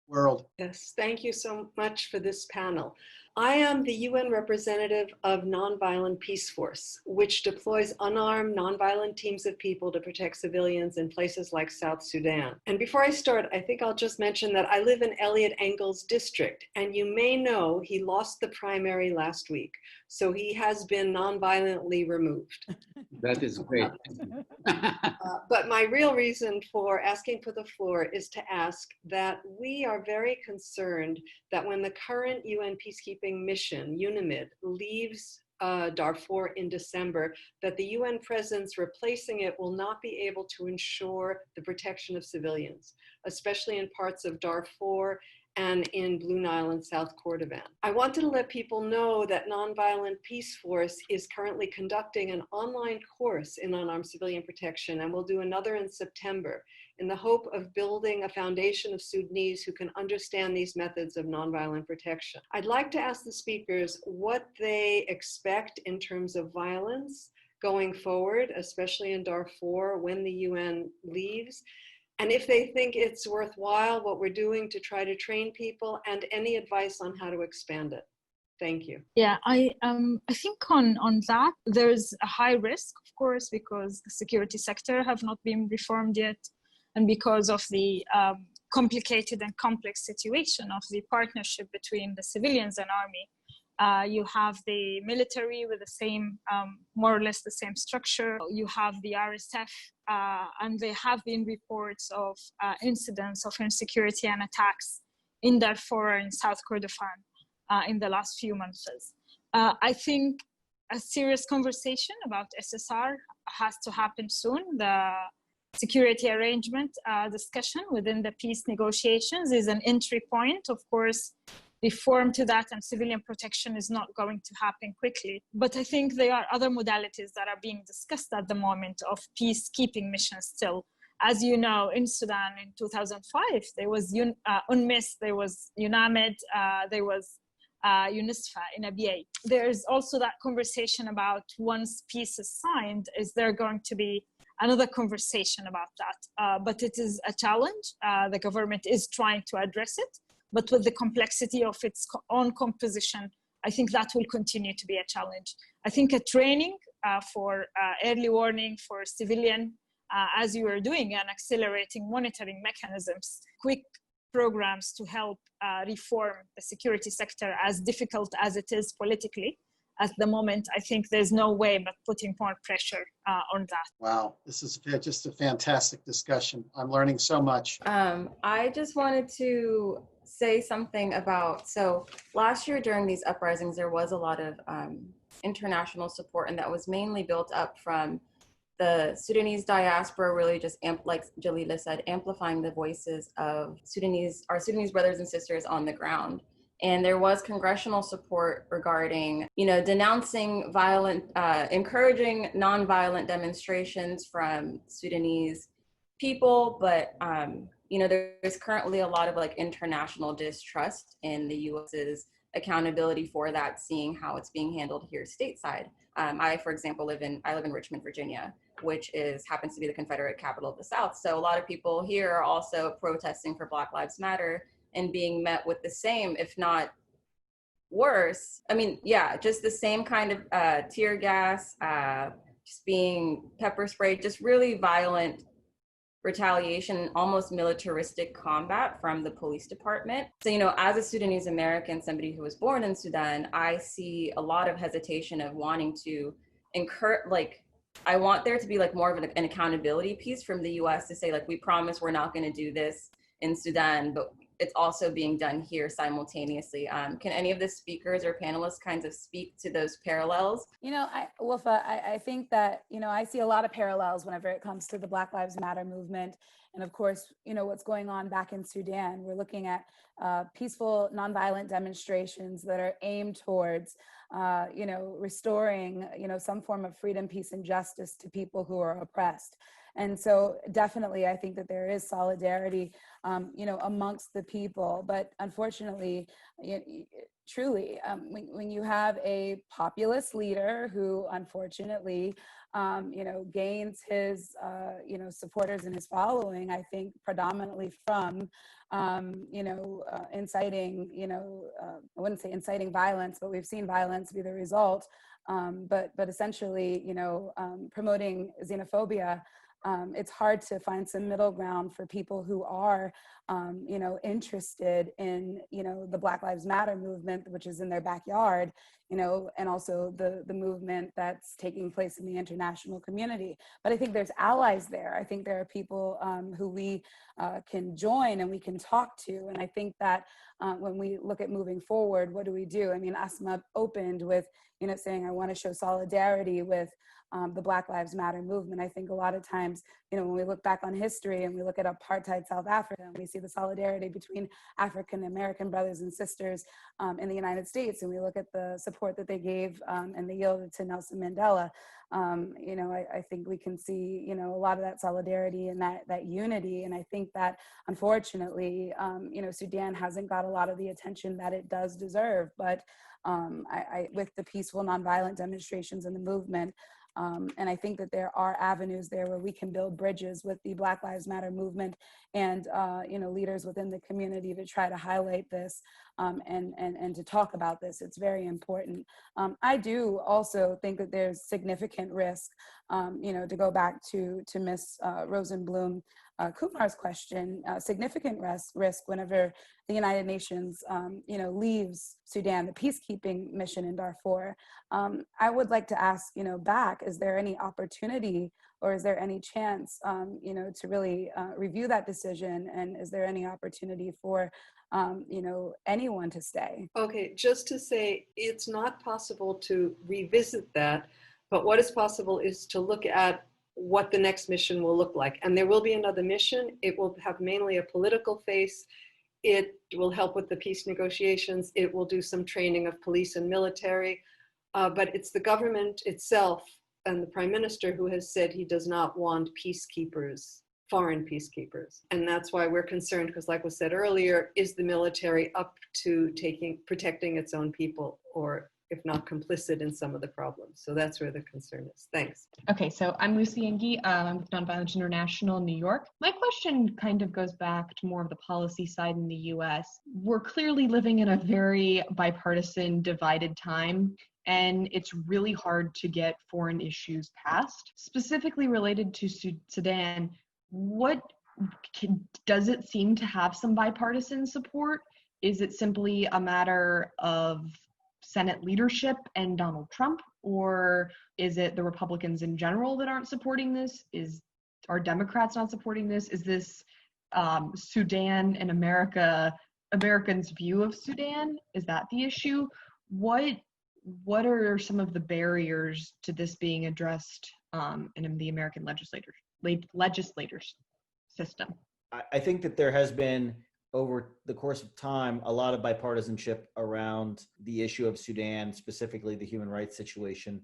world. Yes, thank you so much for this panel. I am the UN representative of Nonviolent Peace Force, which deploys unarmed, nonviolent teams of people to protect civilians in places like South Sudan. And before I start, I think I'll just mention that I live in Eliot Engel's district, and you may know he lost the primary last week, so he has been nonviolently removed. That is great. But my real reason for asking for the floor is to ask that we are very concerned that when the current UN peacekeeping mission, UNAMID, leaves Darfur in December, that the UN presence replacing it will not be able to ensure the protection of civilians, especially in parts of Darfur and in Blue Nile and South Kordofan. I wanted to let people know that Nonviolent Peace Force is currently conducting an online course in unarmed civilian protection, and we'll do another in September, in the hope of building a foundation of Sudanese who can understand these methods of nonviolent protection. I'd like to ask the speakers what they expect in terms of violence going forward, especially in Darfur when the UN leaves, and if they think it's worthwhile what we're doing to try to train people, and any advice on how to expand it. Thank you. Yeah, I think on that, there's a high risk, of course, because the security sector have not been reformed yet, and because of the complicated and complex situation of the partnership between the civilians and army. You have the military with the same, more or less the same structure. You have the RSF, and there have been reports of incidents of insecurity and attacks in Darfur and South Kordofan in the last few months. I think a serious conversation about SSR has to happen soon. The security arrangement discussion within the peace negotiations is an entry point. Of course, reform to that and civilian protection is not going to happen quickly. But I think there are other modalities that are being discussed at the moment of peacekeeping missions still. As you know, in Sudan in 2005, there was UNMISS, there was UNAMID, there was UNISFA in Abyei. There's also that conversation about once peace is signed, is there going to be another conversation about that? But it is a challenge. The government is trying to address it. But with the complexity of its own composition, I think that will continue to be a challenge. I think a training for early warning for civilian, as you are doing, and accelerating monitoring mechanisms, quick programs to help reform the security sector, as difficult as it is politically at the moment. I think there's no way but putting more pressure on that. Wow, this is just a fantastic discussion. I'm learning so much. I just wanted to say something about, so last year during these uprisings, there was a lot of international support, and that was mainly built up from the Sudanese diaspora, really just, like Jalelah said, amplifying the voices of our Sudanese brothers and sisters on the ground. And there was congressional support regarding, denouncing violent, encouraging nonviolent demonstrations from Sudanese people, but there's currently a lot of international distrust in the U.S.'s accountability for that, seeing how it's being handled here stateside. I, for example, live in Richmond, Virginia, which happens to be the Confederate capital of the South. So a lot of people here are also protesting for Black Lives Matter and being met with the same, if not worse. Just the same kind of tear gas, just being pepper sprayed, just really violent retaliation, almost militaristic combat from the police department. So, as a Sudanese American, somebody who was born in Sudan, I see a lot of hesitation of wanting to I want there to be more of an accountability piece from the US to say, we promise we're not going to do this in Sudan, but it's also being done here simultaneously. Can any of the speakers or panelists kind of speak to those parallels? Wolfa, I think that, I see a lot of parallels whenever it comes to the Black Lives Matter movement. And of course, what's going on back in Sudan. We're looking at peaceful, nonviolent demonstrations that are aimed towards, restoring, some form of freedom, peace, and justice to people who are oppressed. And so definitely, I think that there is solidarity, amongst the people. But unfortunately, truly, when you have a populist leader who unfortunately, gains his, supporters and his following, I think predominantly from, inciting, I wouldn't say inciting violence, but we've seen violence be the result. But essentially, promoting xenophobia. It's hard to find some middle ground for people who are, interested in, the Black Lives Matter movement, which is in their backyard, and also the movement that's taking place in the international community. But I think there's allies there. I think there are people who we can join and we can talk to. And I think that when we look at moving forward, what do we do? I mean, Asma opened with, saying, I want to show solidarity with the Black Lives Matter movement. I think a lot of times, when we look back on history and we look at apartheid South Africa, and we see the solidarity between African American brothers and sisters in the United States, and we look at the support that they gave and they yielded to Nelson Mandela, I think we can see, a lot of that solidarity and that unity. And I think that, unfortunately, Sudan hasn't got a lot of the attention that it does deserve. But with the peaceful nonviolent demonstrations and the movement, and I think that there are avenues there where we can build bridges with the Black Lives Matter movement and, leaders within the community to try to highlight this and to talk about this. It's very important. I do also think that there's significant risk, to go back to Ms. Rosenblum Kumar's question, significant risk whenever the United Nations, leaves Sudan, the peacekeeping mission in Darfur. I would like to ask, back, is there any opportunity or is there any chance, to really review that decision? And is there any opportunity for, anyone to stay? Okay, just to say, it's not possible to revisit that, but what is possible is to look at what the next mission will look like. And there will be another mission. It will have mainly a political face. It will help with the peace negotiations. It will do some training of police and military. But it's the government itself and the prime minister who has said he does not want peacekeepers, foreign peacekeepers. And that's why we're concerned, because like was said earlier, is the military up to protecting its own people, or if not complicit in some of the problems? So that's where the concern is. Thanks. Okay, so I'm Lucy Engi. I'm with Nonviolence International, New York. My question kind of goes back to more of the policy side in the US. We're clearly living in a very bipartisan, divided time, and it's really hard to get foreign issues passed. Specifically related to Sudan, does it seem to have some bipartisan support? Is it simply a matter of Senate leadership and Donald Trump, or is it the Republicans in general that aren't supporting this? Are Democrats not supporting this? Is this Sudan and Americans' view of Sudan? Is that the issue? What are some of the barriers to this being addressed in the American legislators system? I think that there has been, over the course of time, a lot of bipartisanship around the issue of Sudan, specifically the human rights situation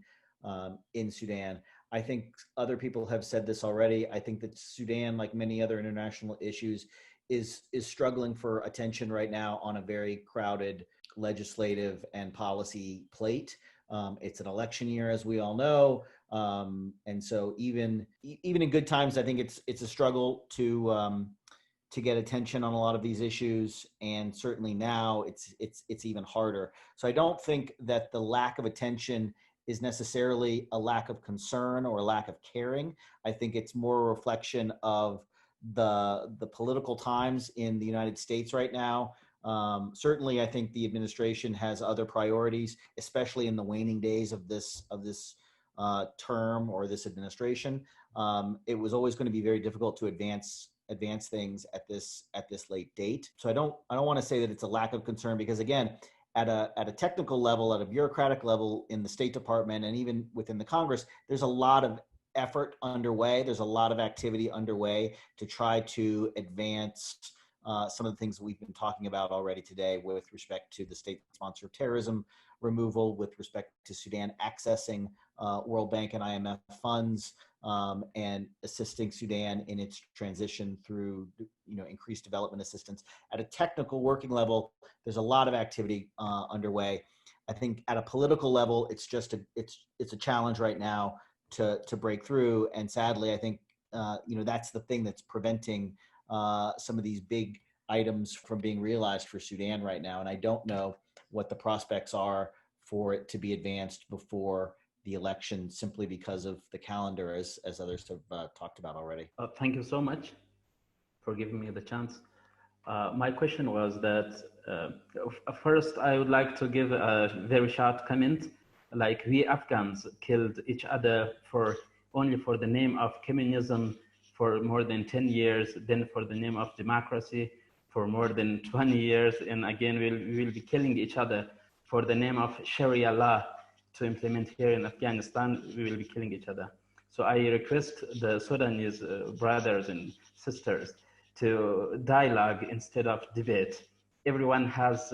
in Sudan. I think other people have said this already. I think that Sudan, like many other international issues, is struggling for attention right now on a very crowded legislative and policy plate. It's an election year, as we all know. And so even in good times, I think it's a struggle to get attention on a lot of these issues, and certainly now it's even harder. So I don't think that the lack of attention is necessarily a lack of concern or a lack of caring. I think it's more a reflection of the political times in the United States right now. Certainly, I think the administration has other priorities, especially in the waning days of this term or this administration. It was always going to be very difficult to advance things at this late date. So I don't want to say that it's a lack of concern, because again, at a technical level, at a bureaucratic level in the State Department and even within the Congress, there's a lot of effort underway. There's a lot of activity underway to try to advance some of the things that we've been talking about already today with respect to the state-sponsored terrorism removal, with respect to Sudan accessing World Bank and IMF funds, and assisting Sudan in its transition through, increased development assistance. At a technical working level, there's a lot of activity underway. I think at a political level, it's a challenge right now to break through. And sadly, I think that's the thing that's preventing some of these big items from being realized for Sudan right now. And I don't know what the prospects are for it to be advanced before the election, simply because of the calendar, as others have talked about already. Thank you so much for giving me the chance. My question was that first I would like to give a very short comment. Like we Afghans killed each other only for the name of communism for more than 10 years, then for the name of democracy for more than 20 years, and again we will be killing each other for the name of Sharia law to implement here in Afghanistan. We will be killing each other. So I request the Sudanese brothers and sisters to dialogue instead of debate. Everyone has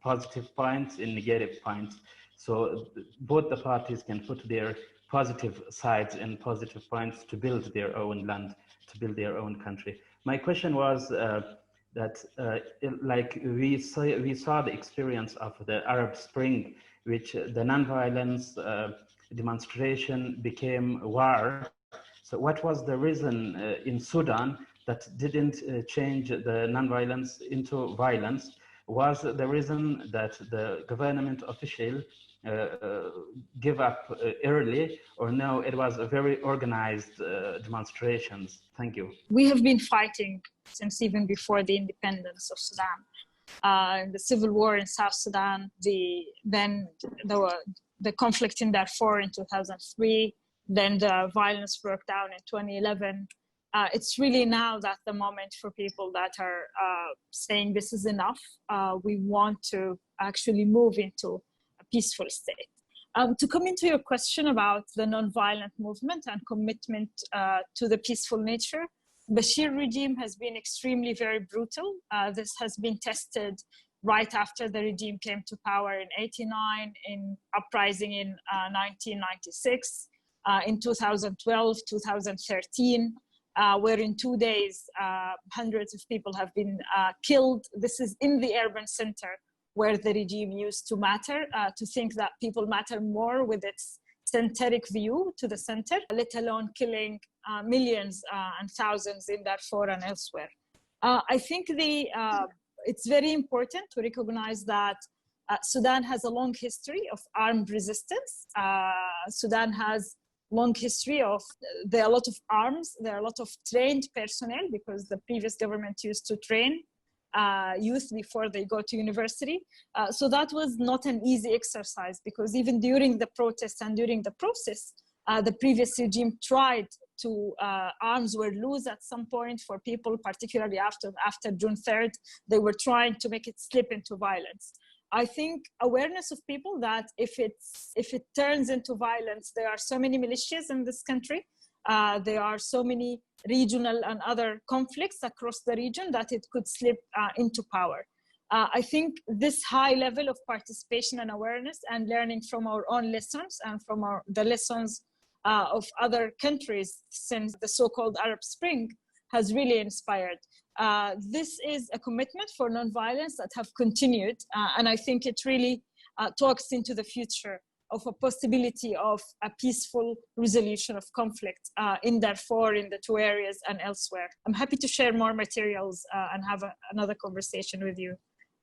positive points and negative points. So both the parties can put their positive sides and positive points to build their own land, to build their own country. My question was that like we saw the experience of the Arab Spring, which the nonviolence demonstration became war. So what was the reason in Sudan that didn't change the nonviolence into violence? Was the reason that the government official give up early, or no, it was a very organized demonstrations? Thank you. We have been fighting since even before the independence of Sudan. The civil war in South Sudan, then the conflict in Darfur in 2003, then the violence broke down in 2011. It's really now that the moment for people that are saying this is enough. We want to actually move into a peaceful state. To come into your question about the nonviolent movement and commitment to the peaceful nature, Bashir regime has been extremely very brutal. This has been tested right after the regime came to power in '89, in uprising in 1996, in 2012, 2013, where in 2 days, hundreds of people have been killed. This is in the urban center where the regime used to matter, to think that people matter more with its centric view to the center, let alone killing millions and thousands in Darfur and elsewhere. I think it's very important to recognize that Sudan has a long history of armed resistance. Sudan has long history of, there are a lot of arms, there are a lot of trained personnel because the previous government used to train youth before they go to university. So that was not an easy exercise because even during the protests and during the process, the previous regime tried to, arms were loose at some point for people, particularly after June 3rd, they were trying to make it slip into violence. I think awareness of people that if it turns into violence, there are so many militias in this country, there are so many regional and other conflicts across the region that it could slip into power. I think this high level of participation and awareness and learning from our own lessons and from the lessons of other countries since the so-called Arab Spring has really inspired. This is a commitment for nonviolence that have continued, and I think it really talks into the future of a possibility of a peaceful resolution of conflict in Darfur, in the two areas and elsewhere. I'm happy to share more materials and have another conversation with you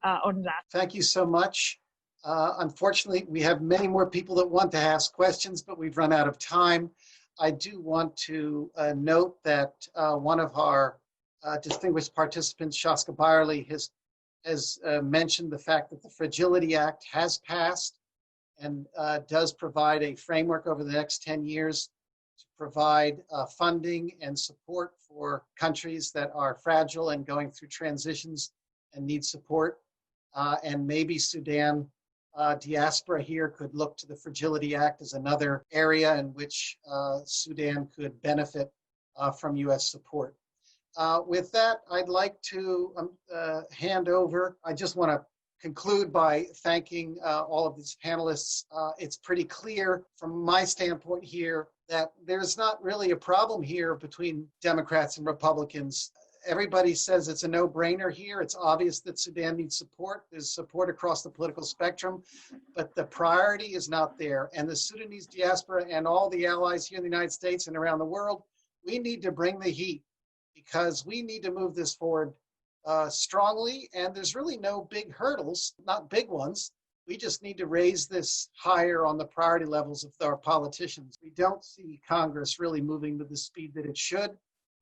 on that. Thank you so much. Unfortunately, we have many more people that want to ask questions, but we've run out of time. I do want to note that one of our distinguished participants, Shaska Byerly, has mentioned the fact that the Fragility Act has passed and does provide a framework over the next 10 years to provide funding and support for countries that are fragile and going through transitions and need support. And maybe Sudan diaspora here could look to the Fragility Act as another area in which Sudan could benefit from US support. With that, I'd like to hand over. I just want to conclude by thanking all of these panelists. It's pretty clear from my standpoint here that there's not really a problem here between Democrats and Republicans. Everybody says it's a no-brainer here. It's obvious that Sudan needs support. There's support across the political spectrum, but the priority is not there. And the Sudanese diaspora and all the allies here in the United States and around the world, we need to bring the heat because we need to move this forward strongly, and there's really no big hurdles, not big ones. We just need to raise this higher on the priority levels of our politicians. We don't see Congress really moving with the speed that it should.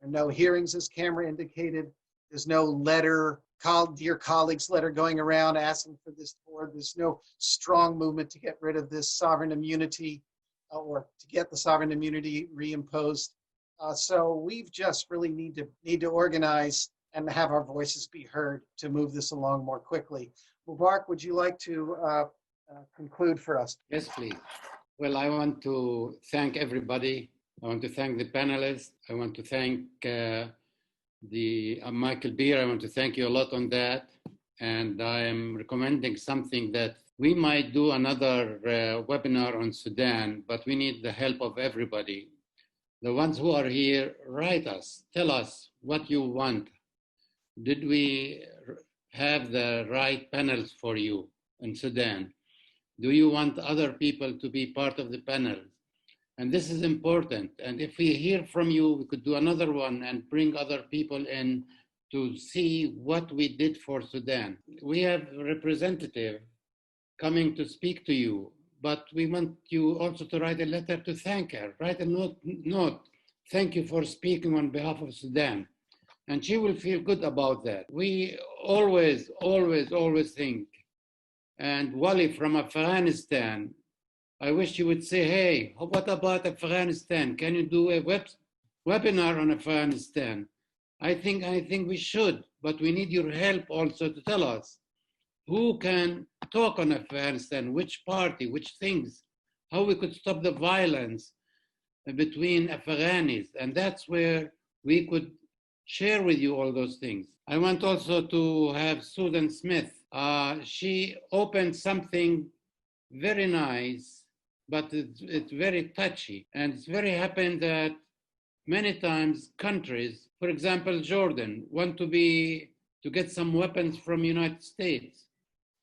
There are no hearings, as Cameron indicated. There's no letter dear colleagues letter going around asking for this board. There's no strong movement to get rid of this sovereign immunity or to get the sovereign immunity reimposed. So we've just really need to organize and have our voices be heard to move this along more quickly. Mubarak, would you like to conclude for us? Yes, please. Well, I want to thank everybody. I want to thank the panelists. I want to thank Michael Beer. I want to thank you a lot on that. And I am recommending something that we might do another webinar on Sudan, but we need the help of everybody. The ones who are here, write us, tell us what you want. Did we have the right panels for you in Sudan? Do you want other people to be part of the panel? And this is important. And if we hear from you, we could do another one and bring other people in to see what we did for Sudan. We have a representative coming to speak to you, but we want you also to write a letter to thank her. Write a note. Thank you for speaking on behalf of Sudan. And she will feel good about that. We always think. And Wally from Afghanistan, I wish you would say, hey, what about Afghanistan? Can you do a webinar on Afghanistan? I think we should, but we need your help also to tell us who can talk on Afghanistan, which party, which things, how we could stop the violence between Afghanis. And that's where we could share with you all those things. I want also to have Susan Smith. She opened something very nice, but it's very touchy. And it's very happened that many times countries, for example, Jordan, want to get some weapons from United States.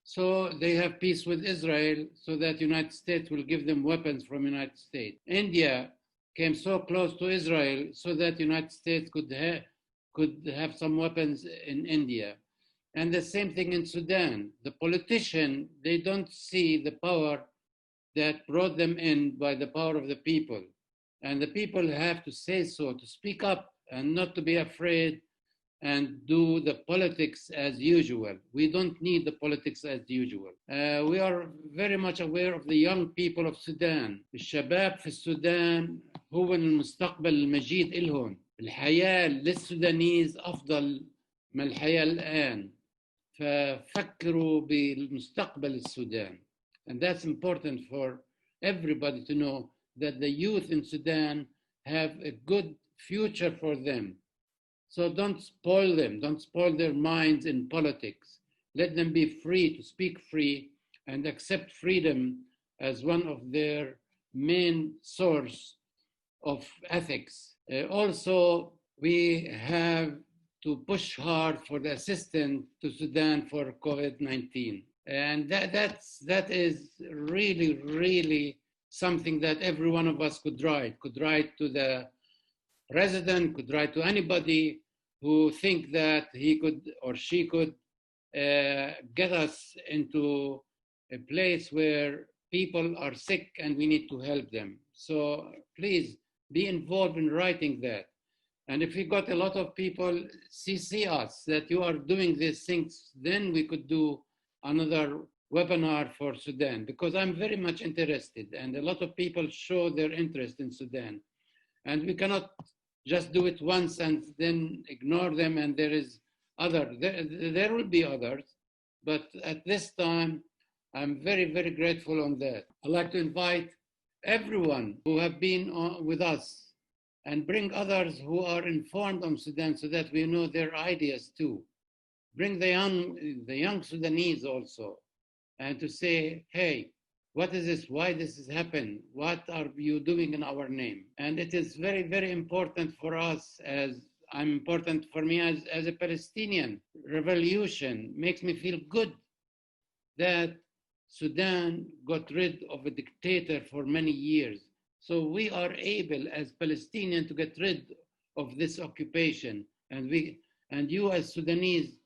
So they have peace with Israel so that United States will give them weapons from United States. India came so close to Israel so that United States could have some weapons in India. And the same thing in Sudan. The politician, they don't see the power that brought them in by the power of the people. And the people have to say so, to speak up and not to be afraid and do the politics as usual. We don't need the politics as usual. We are very much aware of the young people of Sudan. الشباب في السودان هو المستقبل المجيد إلهم. الحياة للسودانيز أفضل من الحياة الآن. ففكروا بالمستقبل السودان. And that's important for everybody to know that the youth in Sudan have a good future for them. So don't spoil them, don't spoil their minds in politics. Let them be free to speak free and accept freedom as one of their main source of ethics. Also, we have to push hard for the assistance to Sudan for COVID-19. And that is really, really something that every one of us could write to the president, could write to anybody who think that he could or she could get us into a place where people are sick and we need to help them. So please be involved in writing that. And if we got a lot of people CC us that you are doing these things, then we could do another webinar for Sudan, because I'm very much interested and a lot of people show their interest in Sudan. And we cannot just do it once and then ignore them and there will be others, but at this time, I'm very, very grateful on that. I'd like to invite everyone who have been with us and bring others who are informed on Sudan so that we know their ideas too. Bring the young Sudanese also, and to say, hey, what is this? Why this has happened? What are you doing in our name? And it is very, very important for us important for me as a Palestinian. Revolution makes me feel good that Sudan got rid of a dictator for many years. So we are able as Palestinians to get rid of this occupation. And you as Sudanese,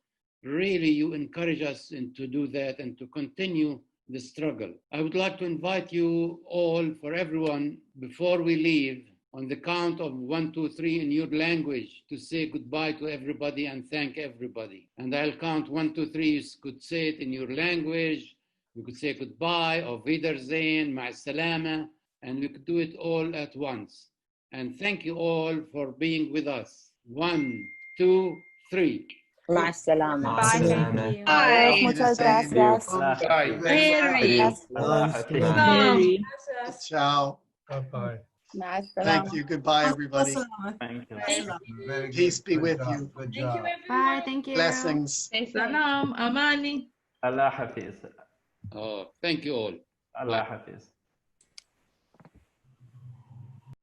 really you encourage us to do that and to continue the struggle. I would like to invite you all, for everyone, before we leave on the count of 1, 2, 3 in your language to say goodbye to everybody and thank everybody. And I'll count 1, 2, 3. You could say it in your language. You could say goodbye, or Wiedersehen, Ma salama, and we could do it all at once. And thank you all for being with us. 1, 2, 3. مع السلامة. Bye. Bye. Muchas Thank gracias. Ciao. مع Thank السلامة. you. Goodbye, everybody. Thank you. Peace be with you. Good job. Bye. Thank you. Blessings. Salam, Amani. Allah Hafiz. Oh, thank you all. Allah Hafiz.